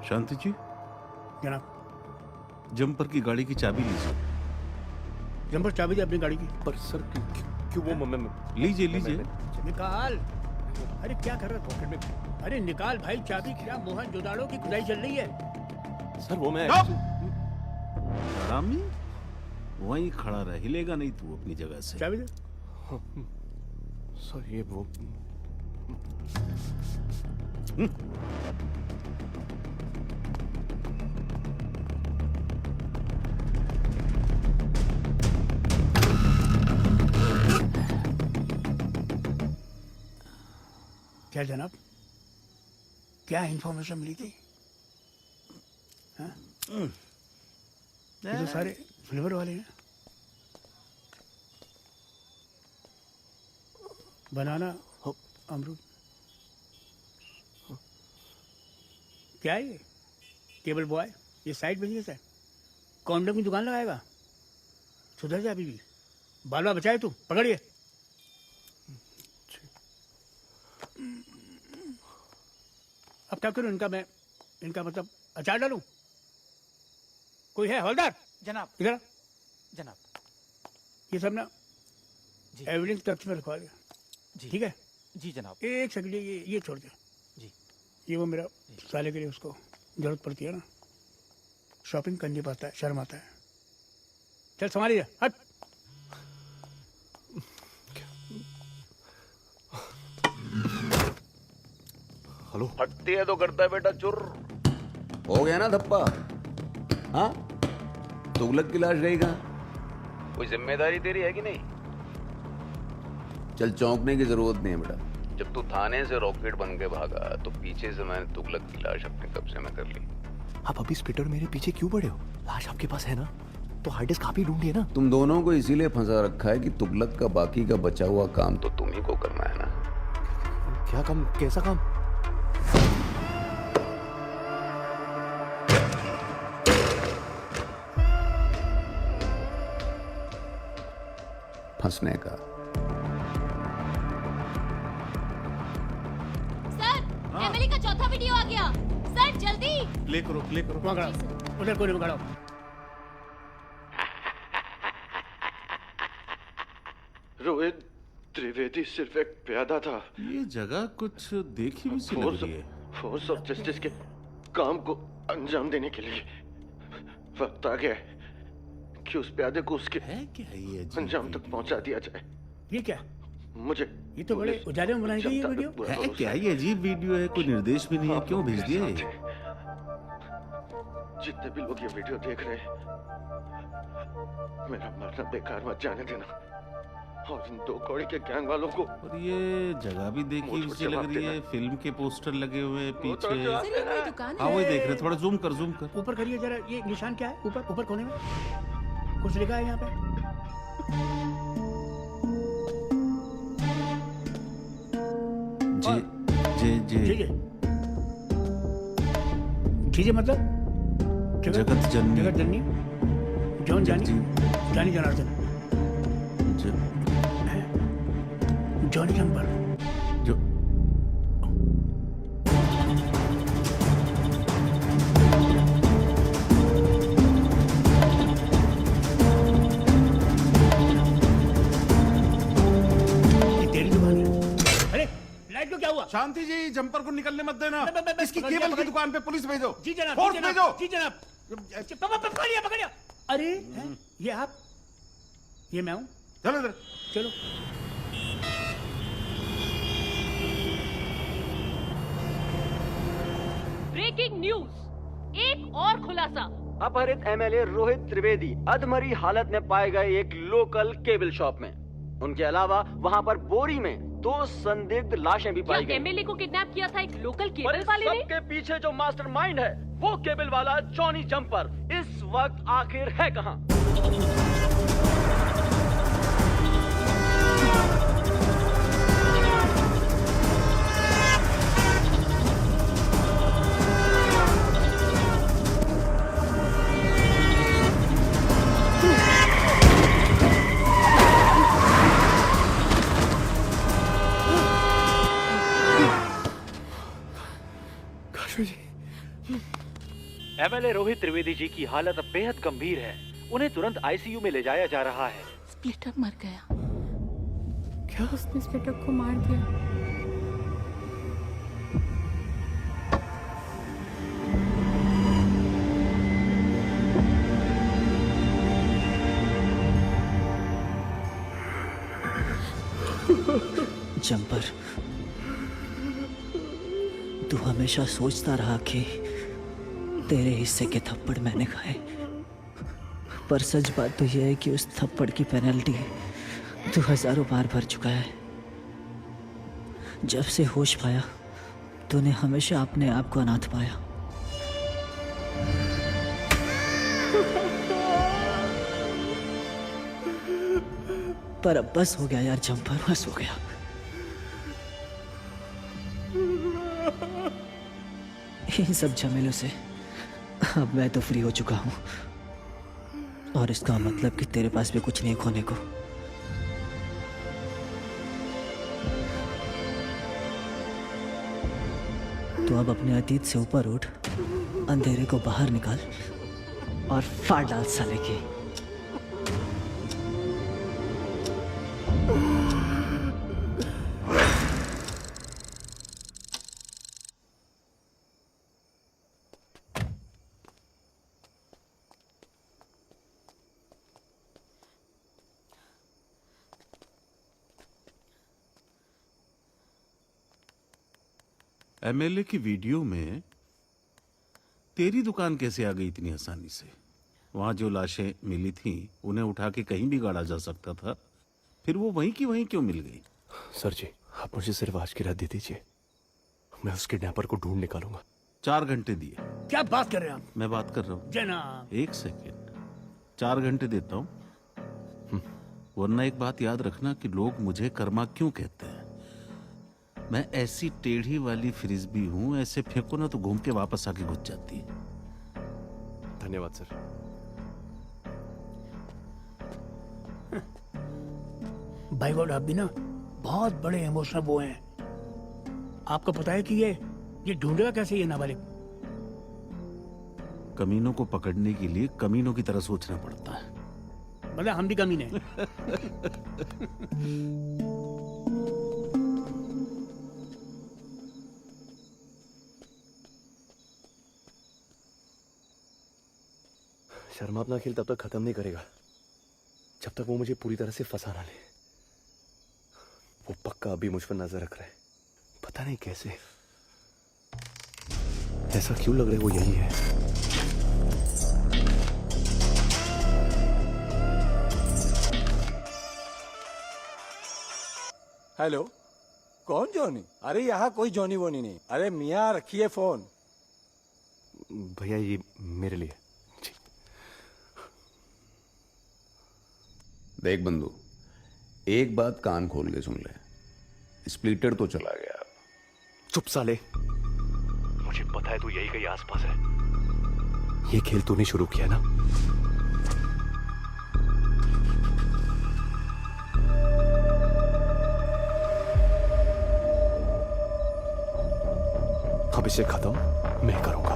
शांति जी, जनाब जंपर की गाड़ी की चाबी लीजिए। जंपर चाबी दे अपनी गाड़ी की। पर सर क्यों वो लीजिए लीजिए। निकाल। अरे क्या कर रहा है पॉकेट में? अरे निकाल भाई चाबी। क्या मोहन जोदाड़ो की खुदाई चल रही है? सर वो मैं हरामी, वहीं खड़ा रह, हिलेगा नहीं तू अपनी जगह से। चाबी दे। सर ये वो क्या जनाब, क्या इंफॉर्मेशन मिली थी? हाँ? ये तो सारे फ्लेवर वाले हैं। बनाना, अमरूद। क्या है ये? टेबल बॉय, ये साइड बिजनेस है। कॉन्डम की दुकान लगाएगा? सुधर जा अभी भी। बालवा बचाए तू, पकड़िए। अब क्या करूं इनका? मैं इनका मतलब अचार डालूं? कोई है हवलदार? जनाब। इधर आ। जनाब। ये सब ना एविडेंस तख्त पर रखवा दिया। ठीक है जी जनाब। एक सेकंड, ये छोड़ दे जी। ये वो मेरा साले के लिए उसको जरूरत पड़ती है ना, शॉपिंग करनी पड़ता है, शर्म आता है। चल संभालिए। हट। हेलो। फटती है तो करता है बेटा चुर। हो गया ना धप्पा? हाँ, तुगलक की लाश गई कहाँ? कोई जिम्मेदारी तेरी है कि नहीं? चल चौंकने की जरूरत नहीं है बेटा। जब तू थाने से रॉकेट बन के भागा तो पीछे से मैंने तुगलक की लाश अपने कब्जे में कर ली। आप अभी स्प्लिटर मेरे पीछे क्यों पड़े हो? लाश आपके पास है ना, तो हार्ड डिस्क आप ही ढूंढिए ना। तुम दोनों को इसीलिए फंसा रखा है कि तुगलक का बाकी का बचा हुआ काम तो तुम ही को करना है ना। क्या काम? कैसा काम? फंसने का। सर, एमिली का चौथा वीडियो आ गया। सर जल्दी प्ले करो, प्ले करो। उधर कोने में खड़ा हो। रोहित त्रिवेदी सिर्फ एक प्यादा था। ये जगह कुछ देखी भी सी लग रही है। फोर्स ऑफ जस्टिस के काम को अंजाम देने के लिए वक्त आ गया है कि उस प्यादे को उसके अंजाम तक पहुंचा दिया जाए। ये क्या? मुझे ये तो बड़े उजाले में बनाई गई ये वीडियो है। क्या ये अजीब वीडियो है? कोई निर्देश भी नहीं है, क्यों भेज दिया ये? जितने भी लोग ये वीडियो देख रहे हैं, मेरा मरना बेकार मत जाने देना। और इन दो कौड़ी के गैंग वालों को। और ये जगह भी देखी हुई लग रही है, फिल्म के पोस्टर लगे हुए हैं पीछे। हाँ वही देख रहे, थोड़ा जूम कर, जूम कर। ऊपर करिए जरा, ये निशान क्या है? ऊपर ऊपर कोने में कुछ लिखा है यहाँ पे। जी मतलब जगत जननी। जगत जननी, जॉन जानी, जानी जनार्दन, जॉनी जंपर। जो तेरी जुबानी। अरे लाइट को क्या हुआ? शांति जी, जंपर को निकलने मत देना। इसकी केबल की दुकान पे पुलिस भेजो। जी जनाब। फोर्स भेजो। जी जनाब। पकड़िए पकड़िए। अरे ये आप? ये मैं हूँ। चलो इधर चलो। ब्रेकिंग न्यूज, एक और खुलासा। अपहरित एमएलए रोहित त्रिवेदी अधमरी हालत में पाए गए एक लोकल केबल शॉप में। उनके अलावा वहां पर बोरी में 2 संदिग्ध लाशें भी पाई गई। एमएलए को किडनैप किया था एक लोकल केबल वाले ने। सबके पीछे जो मास्टरमाइंड है वो केबल वाला जॉनी जंपर इस वक्त आखिर है कहां? एमएलए रोहित त्रिवेदी जी की हालत अब बेहद गंभीर है। उन्हें तुरंत आईसीयू में ले जाया जा रहा है। स्प्लिटर मर गया। क्या उसने स्प्लिटर को मार दिया? जंपर, तू हमेशा सोचता रहा कि तेरे हिस्से के थप्पड़ मैंने खाए, पर सच बात तो यह है कि उस थप्पड़ की पेनल्टी तू हजारों बार भर चुका है। जब से होश पाया तूने हमेशा अपने आप को अनाथ पाया। पर अब बस हो गया यार जंपर, बस हो गया। इन सब झमेलों से अब मैं तो फ्री हो चुका हूं, और इसका मतलब कि तेरे पास भी कुछ नहीं खोने को। तो अब अपने अतीत से ऊपर उठ, अंधेरे को बाहर निकाल और फाड़ डाल साले की। एमएलए की वीडियो में तेरी दुकान कैसे आ गई इतनी आसानी से? वहां जो लाशें मिली थी उन्हें उठा के कहीं भी गाड़ा जा सकता था, फिर वो वहीं की वहीं क्यों मिल गई? सर जी, आप मुझे सिर्फ आज की रात दे दीजिए, मैं उस किडनैपर को ढूंढ निकालूंगा। 4 घंटे दिए। क्या बात कर रहे हैं आप? मैं बात कर रहा हूँ जनाब। 1 सेकेंड, 4 घंटे देता हूँ, वरना एक बात याद रखना कि लोग मुझे कर्मा क्यों कहते हैं। मैं ऐसी टेढ़ी वाली फ्रिस्बी हूं, ऐसे फेंको ना तो घूम के वापस आके घुस जाती है। धन्यवाद सर। भाई गॉड, आप भी ना बहुत बड़े इमोशनल वो हैं। आपको पता है कि ये ढूंढेगा कैसे ये नाबालिग? कमीनों को पकड़ने के लिए कमीनों की तरह सोचना पड़ता है। मतलब हम भी कमीने हैं। शर्मा अपना खेल तब तक खत्म नहीं करेगा जब तक वो मुझे पूरी तरह से फंसा ना ले। वो पक्का अभी मुझ पर नजर रख रहा है, पता नहीं कैसे। ऐसा क्यों लग रहा है वो यही है। हेलो, कौन जॉनी? अरे यहाँ कोई जॉनी वोनी नहीं। अरे मियाँ रखिए फोन। भैया ये मेरे लिए। देख बंधु, एक बात कान खोल के सुन ले, स्प्लिटर तो चला गया। चुप साले, मुझे पता है तू यही कहीं आसपास है। ये खेल तूने शुरू किया ना। अब इसे खत्म मैं करूंगा।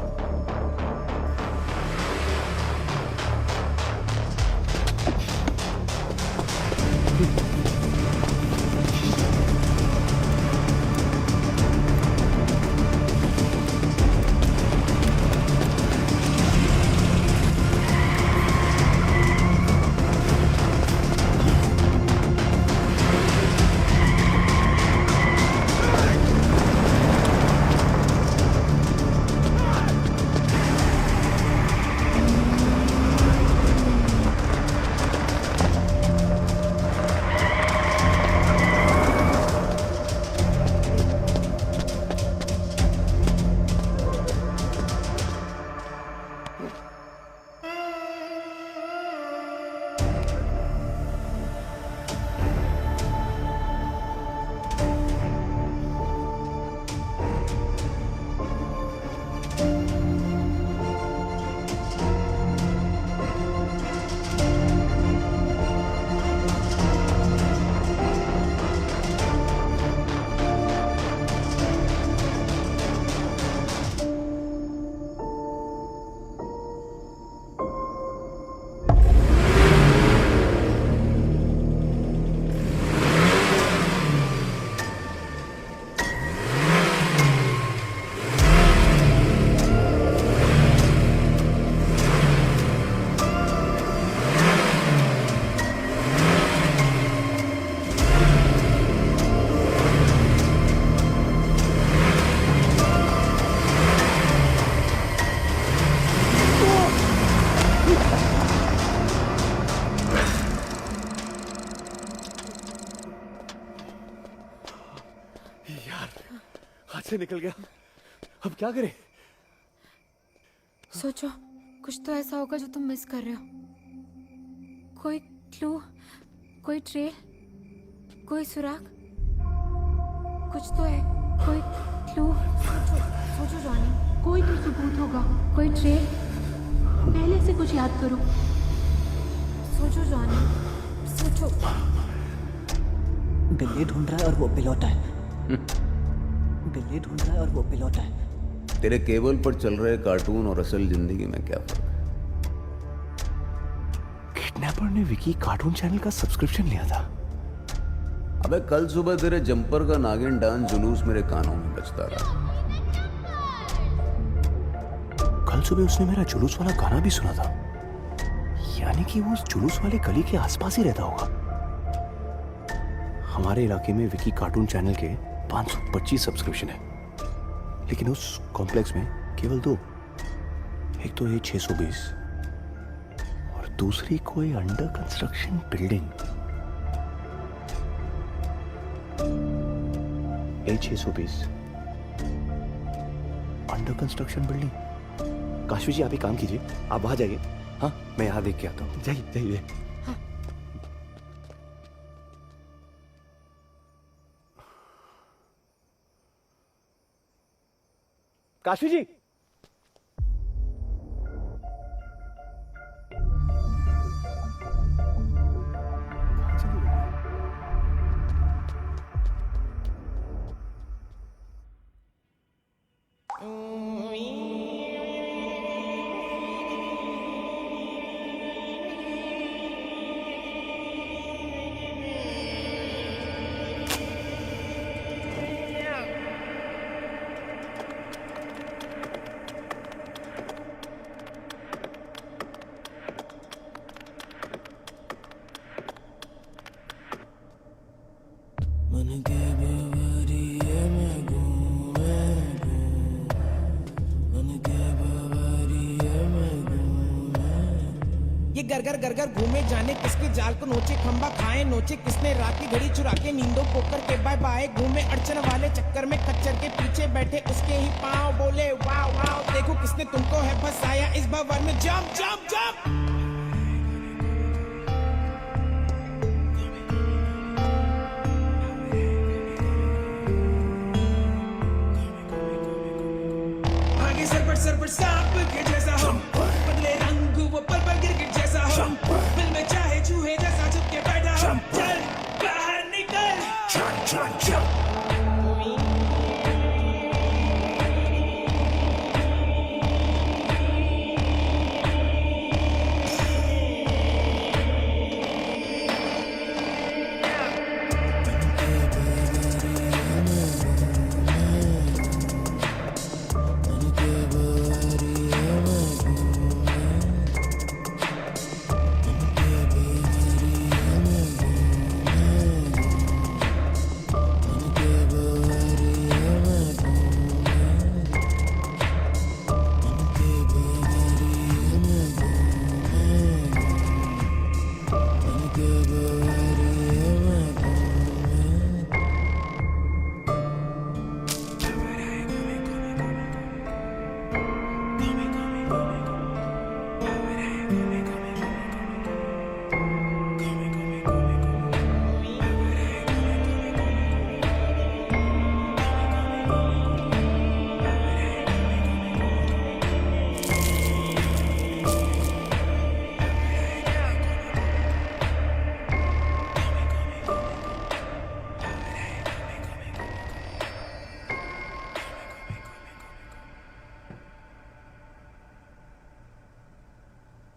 निकल गया। अब क्या करें? सोचो, कुछ तो ऐसा होगा जो तुम मिस कर रहे हो। कोई क्लू, कोई ट्रेल, कोई सुराग, कुछ तो है। कोई क्लू। सोचो जॉनी, कोई तो सबूत होगा। कोई ट्रेल। पहले से कुछ याद करो। सोचो जॉनी, सोचो। बिल्ली ढूंढ रहा है और वो पिलोटा है। बिल्ली ढूंढ रहा है और वो पिलोटा है। तेरे केबल पर चल रहे कार्टून और असल जिंदगी में क्या फर्क है? किडनैपर ने विकी कार्टून चैनल का सब्सक्रिप्शन लिया था। अबे कल सुबह तेरे जंपर का नागिन डांस जुलूस मेरे कानों में बजता रहा। कल सुबह उसने मेरा जुलूस वाला गाना भी सुना था। यानी कि वो उस जुलूस वाले गली के आसपास ही रहता होगा। हमारे इलाके में विकी कार्टून चैनल के 525 सब्सक्रिप्शन है, लेकिन उस कॉम्प्लेक्स में केवल 2। एक तो A620 और दूसरी कोई under construction building. A620 under construction building. Kashvi ji, आप एक काम कीजिए, आप वहां जाइए। हाँ, मैं यहाँ देख के आता हूँ। जाइए जाइए। काशवी जी, घर घर घूमे जाने किसके जाल को नोचे, खंबा खाए नोचे किसने, रात की घड़ी चुरा के नींदों पोकर के बाय बाय घूमे, अड़चन वाले चक्कर में खच्चर के पीछे बैठे उसके ही पाँव, बोले वाह वाह, देखो किसने तुमको है फंसाया इस भंवर में, जंप जंप जंप। आगे सर पर सांप के जैसा हो, बदले रंग वो पल पर गिरगिट जैसा हो, दिल में चाहे चूहे जैसा छुप के बैठा हो, चल बाहर निकल।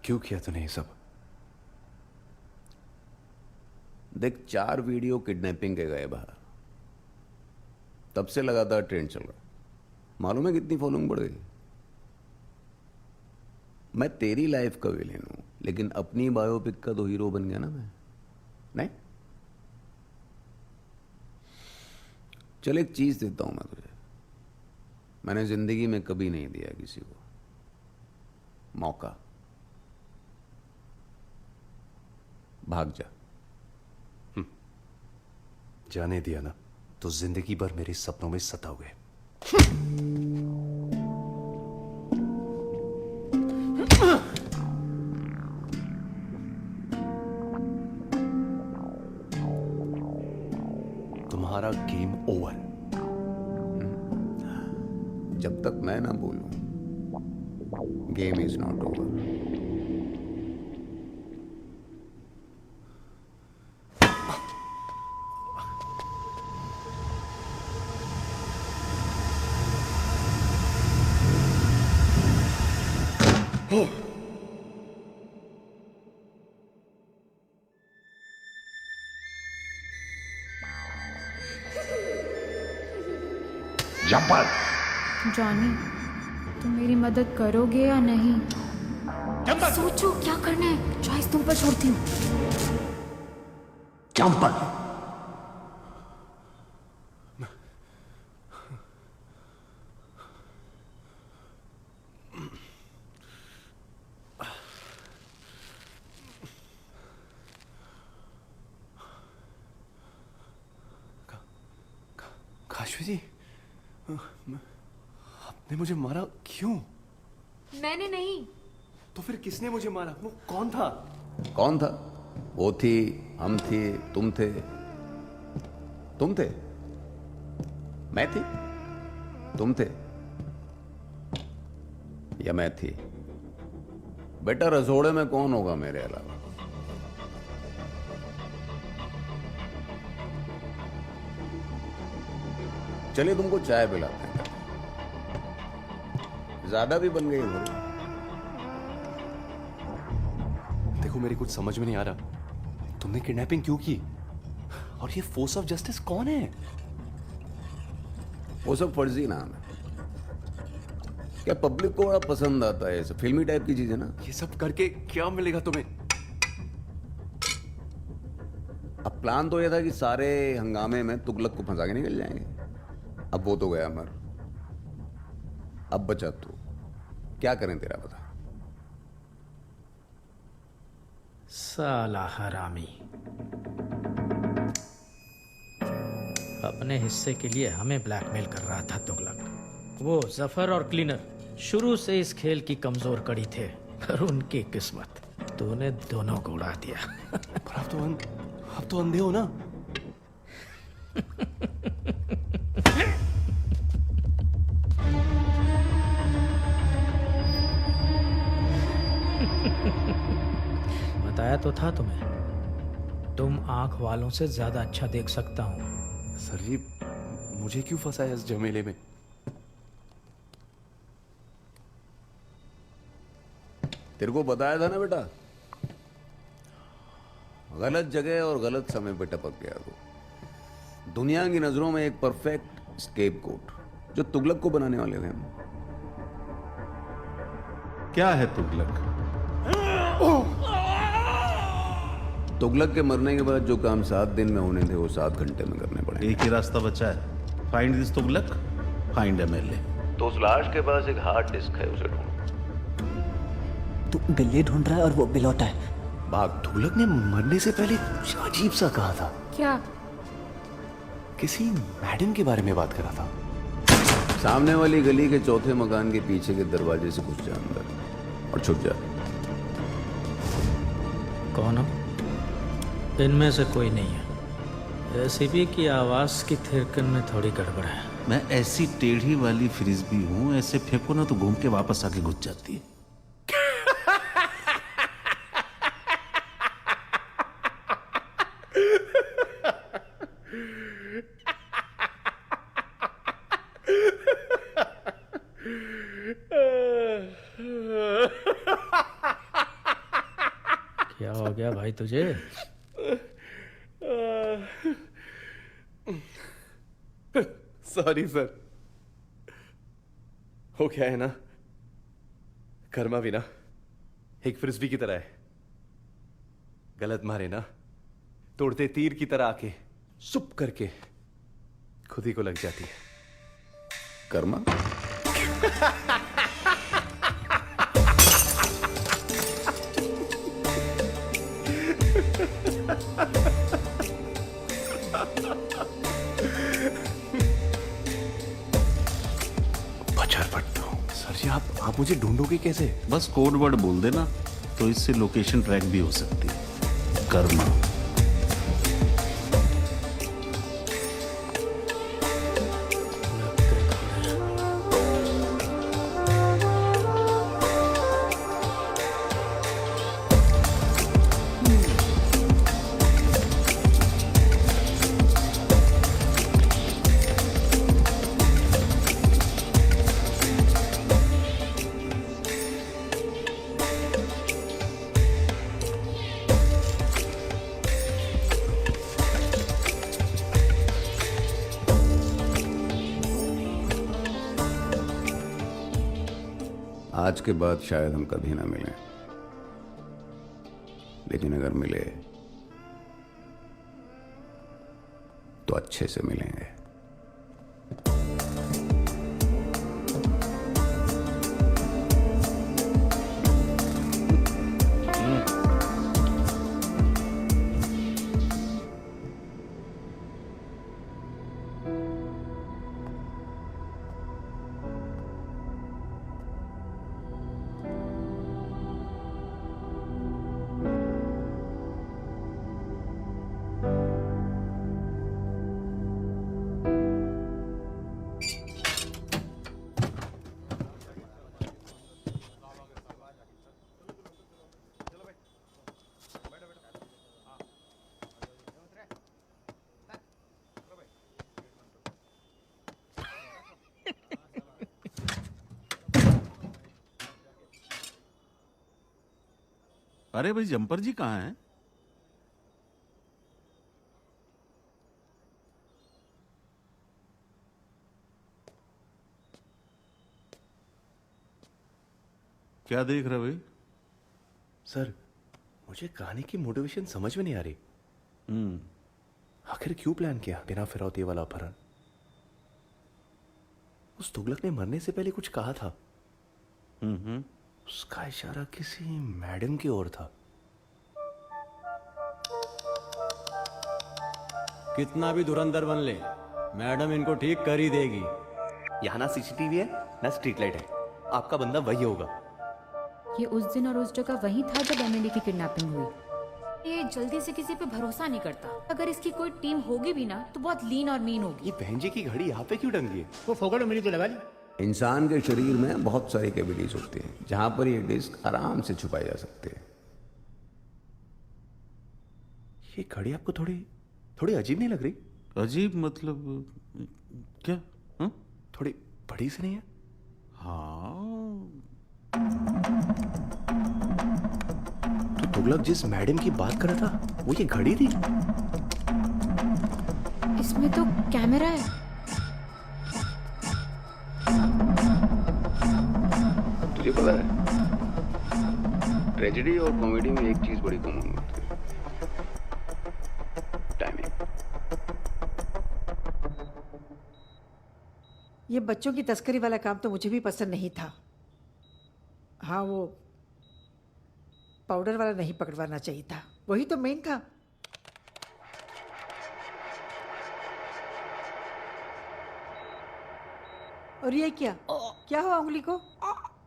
क्यों किया तूने ये सब? देख, 4 वीडियो किडनैपिंग के गए बाहर, तब से लगातार ट्रेंड चल रहा। मालूम है कितनी फॉलोइंग बढ़ गई? मैं तेरी लाइफ का विलेन हूं, लेकिन अपनी बायोपिक का तो हीरो बन गया ना मैं। नहीं, चल एक चीज देता हूं मैं तुझे। मैंने जिंदगी में कभी नहीं दिया किसी को मौका। भाग जा। जाने दिया ना तो जिंदगी भर मेरे सपनों में सताओगे। तुम्हारा गेम ओवर। जब तक मैं ना बोलूं, game is not over. Jumper Johnny, तुम मेरी मदद करोगे या नहीं? सोचो क्या करना है, चॉइस तुम पर छोड़ती हूँ। जंपर काशवी जी, आपने मुझे मारा क्यों? मैंने नहीं। तो फिर किसने मुझे मारा? वो कौन था? कौन था? वो थी, हम थे, तुम थे। तुम थे, मैं थी, तुम थे, या मैं थी? बेटा रसोड़े में कौन होगा मेरे अलावा? चलिए तुमको चाय पिलाते हैं। ज्यादा भी बन गई हो। देखो मेरी कुछ समझ में नहीं आ रहा, तुमने किडनैपिंग क्यों की? और ये फोर्स ऑफ जस्टिस कौन है? वो सब फर्जी नाम है। क्या पब्लिक को बड़ा पसंद आता है, सब फिल्मी टाइप की चीज है ना। ये सब करके क्या मिलेगा तुम्हें? अब प्लान तो ये था कि सारे हंगामे में तुगलक को फंसा के निकल जाएंगे। अब वो तो गया मर, अब बचा तू। क्या करें तेरा बता। साला हरामी, अपने हिस्से के लिए हमें ब्लैकमेल कर रहा था तुगलक। वो जफर और क्लीनर शुरू से इस खेल की कमजोर कड़ी थे, पर उनकी किस्मत, तूने दोनों को उड़ा दिया। पर आप तो अंधे हो ना। बताया तो था तुम्हें, तुम आंख वालों से ज्यादा अच्छा देख सकता हूं। सर जी, मुझे क्यों फंसाया इस झमेले में? तेरे को बताया था ना बेटा, गलत जगह और गलत समय पे टपक गया तू। दुनिया की नजरों में एक परफेक्ट स्केपगोट, जो तुगलक को बनाने वाले थे हम। क्या है तुगलक? तुगलक के मरने के बाद जो काम 7 दिन में होने थे वो 7 घंटे में करने पड़े। एक ही रास्ता बचा है, find this Tughlaq, find MLA. तो उस लाश के पास एक हार्ड डिस्क है, उसे ढूंढो। तू बिल्ली ढूंढ रहा है और वो बिलौटा है। भाग। तुगलक ने मरने से पहले कुछ अजीब सा कहा था। क्या? किसी मैडम के बारे में बात करा था। सामने वाली गली के चौथे मकान के पीछे के दरवाजे से घुस जा अंदर और छुप जा। कौन हो? इनमें से कोई नहीं है। एसीपी की आवाज की थिरकन में थोड़ी गड़बड़ है। मैं ऐसी टेढ़ी वाली फ्रिस्बी हूं, ऐसे फेंको ना तो घूम के वापस आके घुस जाती है। क्या हो गया भाई तुझे? Sorry sir. हो क्या है ना, कर्मा भी ना एक फ्रिस्बी की तरह है। गलत मारे ना, तोड़ते तीर की तरह आके सुप करके खुद ही को लग जाती है। कर्मा? बचर पट्टू। सर जी आप मुझे ढूंढोगे कैसे? बस कोड वर्ड बोल देना तो इससे लोकेशन ट्रैक भी हो सकती है। कर्मा। आज के बाद शायद हम कभी ना मिलें, लेकिन अगर मिले तो अच्छे से मिलेंगे। अरे भाई जम्पर जी कहाँ हैं? क्या देख रहे भाई? सर मुझे कहानी की मोटिवेशन समझ में नहीं आ रही। आखिर क्यों प्लान किया बिना फिरौती वाला अपहरण? उस तुगलक ने मरने से पहले कुछ कहा था। उसका इशारा किसी मैडम की ओर था। कितना भी धुरंधर बन ले, मैडम इनको ठीक कर ही देगी। यहाँ ना सीसीटीवी है ना स्ट्रीट लाइट है, आपका बंदा वही होगा। ये उस दिन और उस जगह वही था जब एमिली की किडनैपिंग हुई। ये जल्दी से किसी पे भरोसा नहीं करता। अगर इसकी कोई टीम होगी भी ना तो बहुत लीन और मीन होगी। ये बहन जी की घड़ी यहाँ पे क्यों टंगी है? वो फोकट मेरी तो लगा ली। इंसान के शरीर में बहुत सारी कैविटीज होती हैं जहां पर ये डिस्क आराम से छुपाए जा सकते हैं। ये घड़ी आपको थोड़ी अजीब नहीं लग रही? अजीब मतलब क्या? थोड़ी बड़ी सी नहीं है? हाँ। तो तुगलक जिस मैडम की बात कर रहा था वो ये घड़ी थी? इसमें तो कैमरा है। तुझे पता है ट्रेजेडी और कॉमेडी में एक चीज बड़ी कॉमन होती है, टाइमिंग। ये बच्चों की तस्करी वाला काम तो मुझे भी पसंद नहीं था। हाँ, वो पाउडर वाला नहीं पकड़वाना चाहिए था, वही तो मेन था। और ये क्या हुआ उंगली को?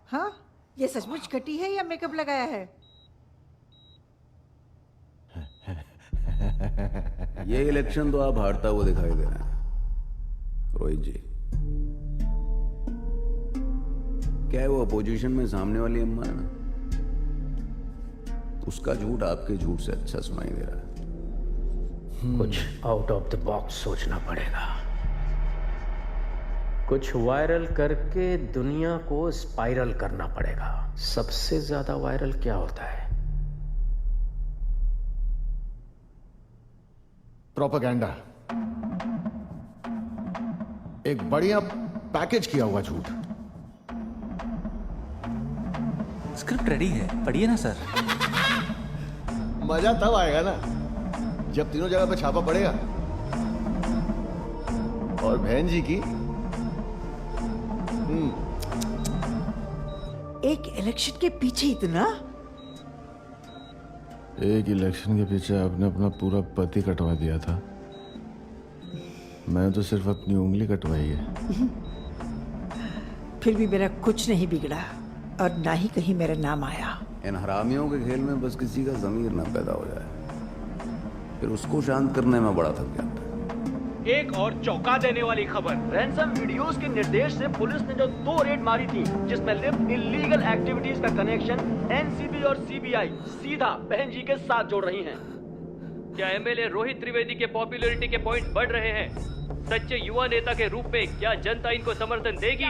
हाँ, ये सचमुच कटी है या मेकअप लगाया है? ये इलेक्शन तो आप हारता हुआ दिखाई दे रहे हैं रोहित जी। क्या है वो अपोजिशन में सामने वाली अम्मा है ना, उसका झूठ आपके झूठ से अच्छा सुनाई दे रहा है। कुछ आउट ऑफ द बॉक्स सोचना पड़ेगा। कुछ वायरल करके दुनिया को स्पाइरल करना पड़ेगा। सबसे ज्यादा वायरल क्या होता है? प्रोपेगेंडा। एक बढ़िया पैकेज किया हुआ झूठ। स्क्रिप्ट रेडी है, पढ़िए ना सर। मजा तब आएगा ना जब तीनों जगह पे छापा पड़ेगा। और बहन जी की एक इलेक्शन के पीछे इतना? एक इलेक्शन के पीछे आपने अपना पूरा पति कटवा दिया था, मैं तो सिर्फ अपनी उंगली कटवाई है। फिर भी मेरा कुछ नहीं बिगड़ा और ना ही कहीं मेरा नाम आया। इन हरामियों के खेल में बस किसी का ज़मीर न पैदा हो जाए, फिर उसको शांत करने में बड़ा थक जाता है। एक और चौंका देने वाली खबर, रैंसम वीडियोस के निर्देश से पुलिस ने जो 2 रेड मारी थी, जिसमें लिफ्ट इलीगल एक्टिविटीज का कनेक्शन एनसीबी और सीबीआई सीधा बहन जी के साथ जोड़ रही हैं। क्या एमएलए रोहित त्रिवेदी के पॉपुलैरिटी के पॉइंट बढ़ रहे हैं? सच्चे युवा नेता के रूप में क्या जनता इनको समर्थन देगी?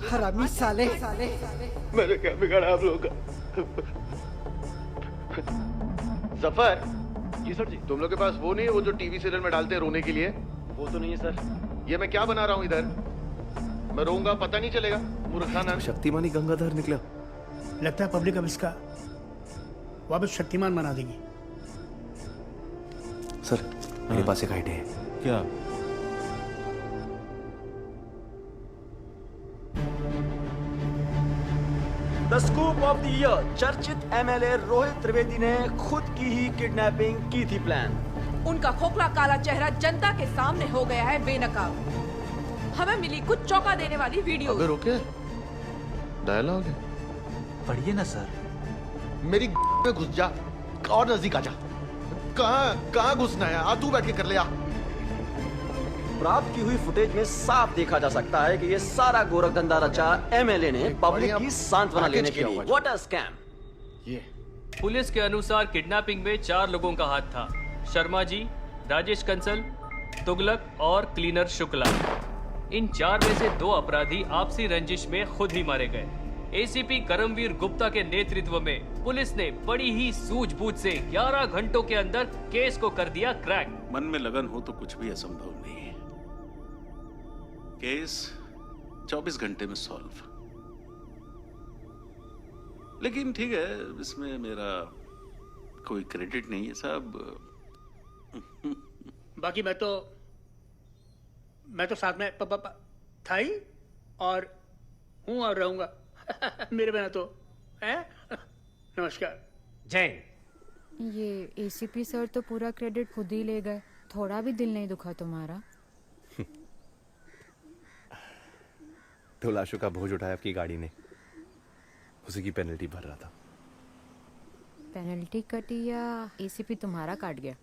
हरामी साले। मैंने क्या बिगाड़ा आप लोगों का? जफर, जी सर जी। तुम लोग के पास वो नहीं है, वो जो टीवी सीरियल में डालते हैं रोने के लिए? वो तो नहीं है सर। ये मैं क्या बना रहा हूँ इधर? मैं रोऊंगा पता नहीं चलेगा। मूर्खाना। शक्तिमान ही गंगाधर निकला। लगता है पब्लिक अब इसका वापस शक्तिमान बना देगी। सर मेरे पास एक आइडिया है। क्या? The scoop of the year, चर्चित एमएलए रोहित त्रिवेदी ने खुद की ही किडनैपिंग की थी प्लान। उनका खोखला काला चेहरा जनता के सामने हो गया है बेनकाब। हमें मिली कुछ चौंका देने वाली वीडियो। अबे रुके, डायलॉग है। पढ़िए ना सर। मेरी में घुस जा और नजदीक आ जा। कहाँ घुसना है? आ तू बैठ के कर ले। आ प्राप्त की हुई फुटेज में साफ देखा जा सकता है कि ये सारा गोरख धंधा रचा एमएलए ने पब्लिक की सांत्वना लेने के लिए। What a scam. ये पुलिस के अनुसार किडनैपिंग में 4 लोगों का हाथ था। शर्मा जी, राजेश कंसल, तुगलक और क्लीनर शुक्ला। इन 4 में से 2 अपराधी आपसी रंजिश में खुद ही मारे गए। एसीपी करमवीर गुप्ता के नेतृत्व में पुलिस ने बड़ी ही सूझबूझ से 11 घंटों के अंदर केस को कर दिया क्रैक। मन में लगन हो तो कुछ भी असंभव नहीं है। केस 24 घंटे में सॉल्व। लेकिन ठीक है, इसमें मेरा कोई क्रेडिट नहीं है साहब। बाकी मैं तो साथ में था ही और हूं और रहूंगा। मेरे बिना तो है। नमस्कार। जय। ये एसीपी सर तो पूरा क्रेडिट खुद ही ले गए। थोड़ा भी दिल नहीं दुखा तुम्हारा? 2 लाशों का बोझ उठाया आपकी गाड़ी ने, उसी की पेनल्टी भर रहा था। पेनल्टी कटी या एसीपी तुम्हारा काट गया?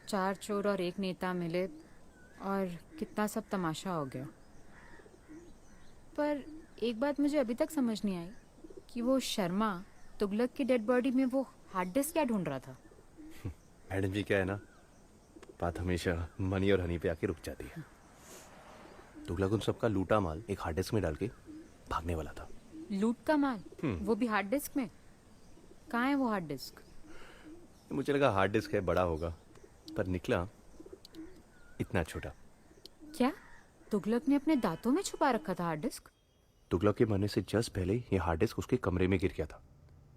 4 चोर और 1 नेता मिले और कितना सब तमाशा हो गया। पर एक बात मुझे अभी तक समझ नहीं आई कि वो शर्मा तुगलक की डेड बॉडी में वो हार्ड डिस्क क्या ढूंढ रहा था। मैडम जी क्या है ना, बात हमेशा मनी और हनी पे आके रुक जाती है। तुगलक उन सबका लूटा माल एक हार्ड डिस्क में डाल के भागने वाला था। लूट का माल? वो भी हार्ड डिस्क में? कहाँ है वो हार्ड डिस्क? मुझे लगा हार्ड डिस्क है, बड़ा होगा, पर निकला इतना छोटा। क्या तुगलक ने अपने दांतों में छुपा रखा था हार्ड डिस्क? तुगलक के मरने से जस्ट पहले ये हार्ड डिस्क उसके कमरे में गिर गया था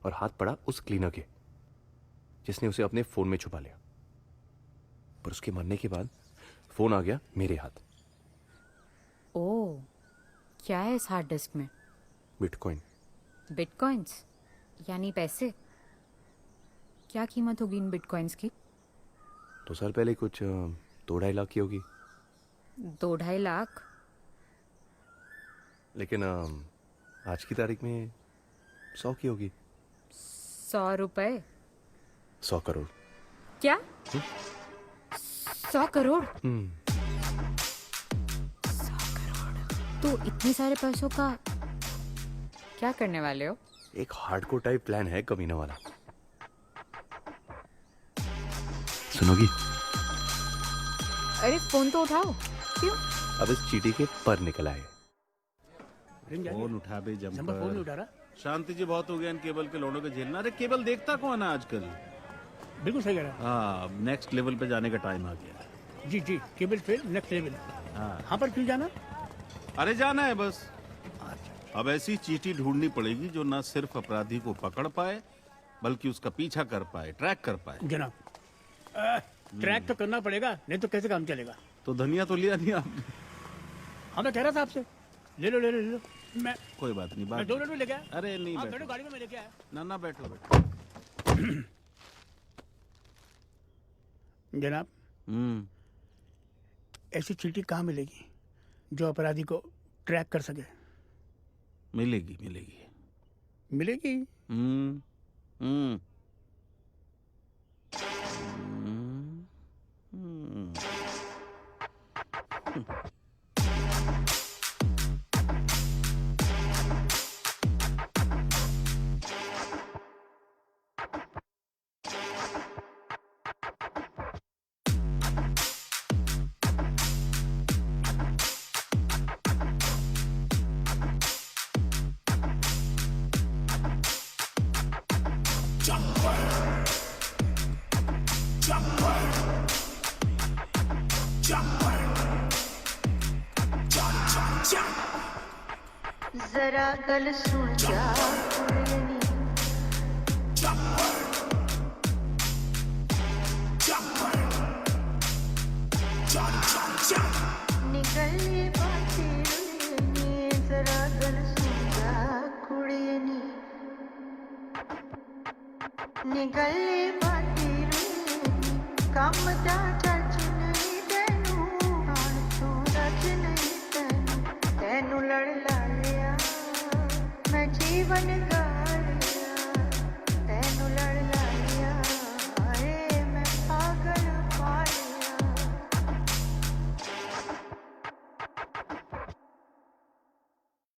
और हाथ पड़ा उस क्लीनर के, जिसने उसे अपने फोन में छुपा लिया। पर उसके मरने के बाद फोन आ गया मेरे हाथ। ओह, क्या है इस हार्ड डिस्क में? बिटकॉइन। बिटकॉइंस यानी पैसे? क्या कीमत होगी इन बिटकॉइंस की? 2 साल पहले कुछ 2-2.5 लाख की होगी। 2-2.5 लाख? लेकिन आज की तारीख में 100 की होगी। 100 रुपए? 100 करोड़। क्या? 100 करोड़? 100 करोड़। तो इतने सारे पैसों का क्या करने वाले हो? एक हार्डकोर टाइप प्लान है कमीना वाला। सुनोगी? अरे फोन तो उठाओ। क्यों? अब इस चीटी के पर निकल आए। फोन उठा बे जंपर। फोन नहीं उठा रहा। शांति जी बहुत हो गया इन केबल के लोगों के झेलना। अरे केबल देखता कौन है आजकल? बिल्कुल सही कह रहा है। हाँ, नेक्स्ट लेवल पे जाने का टाइम आ गया। जी जी, केबल पे नेक्स्ट लेवल। हाँ पर क्यों जाना? अरे जाना है बस। अब ऐसी चीटी ढूंढनी पड़ेगी जो न सिर्फ अपराधी को पकड़ पाए बल्कि उसका पीछा कर पाए, ट्रैक कर पाए। जनाब, ट्रैक तो करना पड़ेगा, नहीं तो कैसे काम चलेगा? तो धनिया तो लिया नहीं आपने। हाँ मैं कह रहा था आपसे, ले लो ले लो ले लो। मैं कोई बात नहीं, मैं 2 लड्डू लेके आया। अरे नहीं, आप बैठो। बैठो गाड़ी में, मैं लेके आया। ना बैठो बैठो। जनाब, ऐसी चीटी कहाँ मिलेगी जो अपराधी को ट्रैक कर सके? मिलेगी मिलेगी मिलेगी। हम्म हम्म जरा गल सुन जा कुड़ियनी निकले बातें रुलियनी जरा गल सुन जा कुड़ियनी निकले बातें रुलियनी कम दा टच नहीं तेनू हाण तू रज नहीं तेनू लड़ ला लिया मैं जीवन का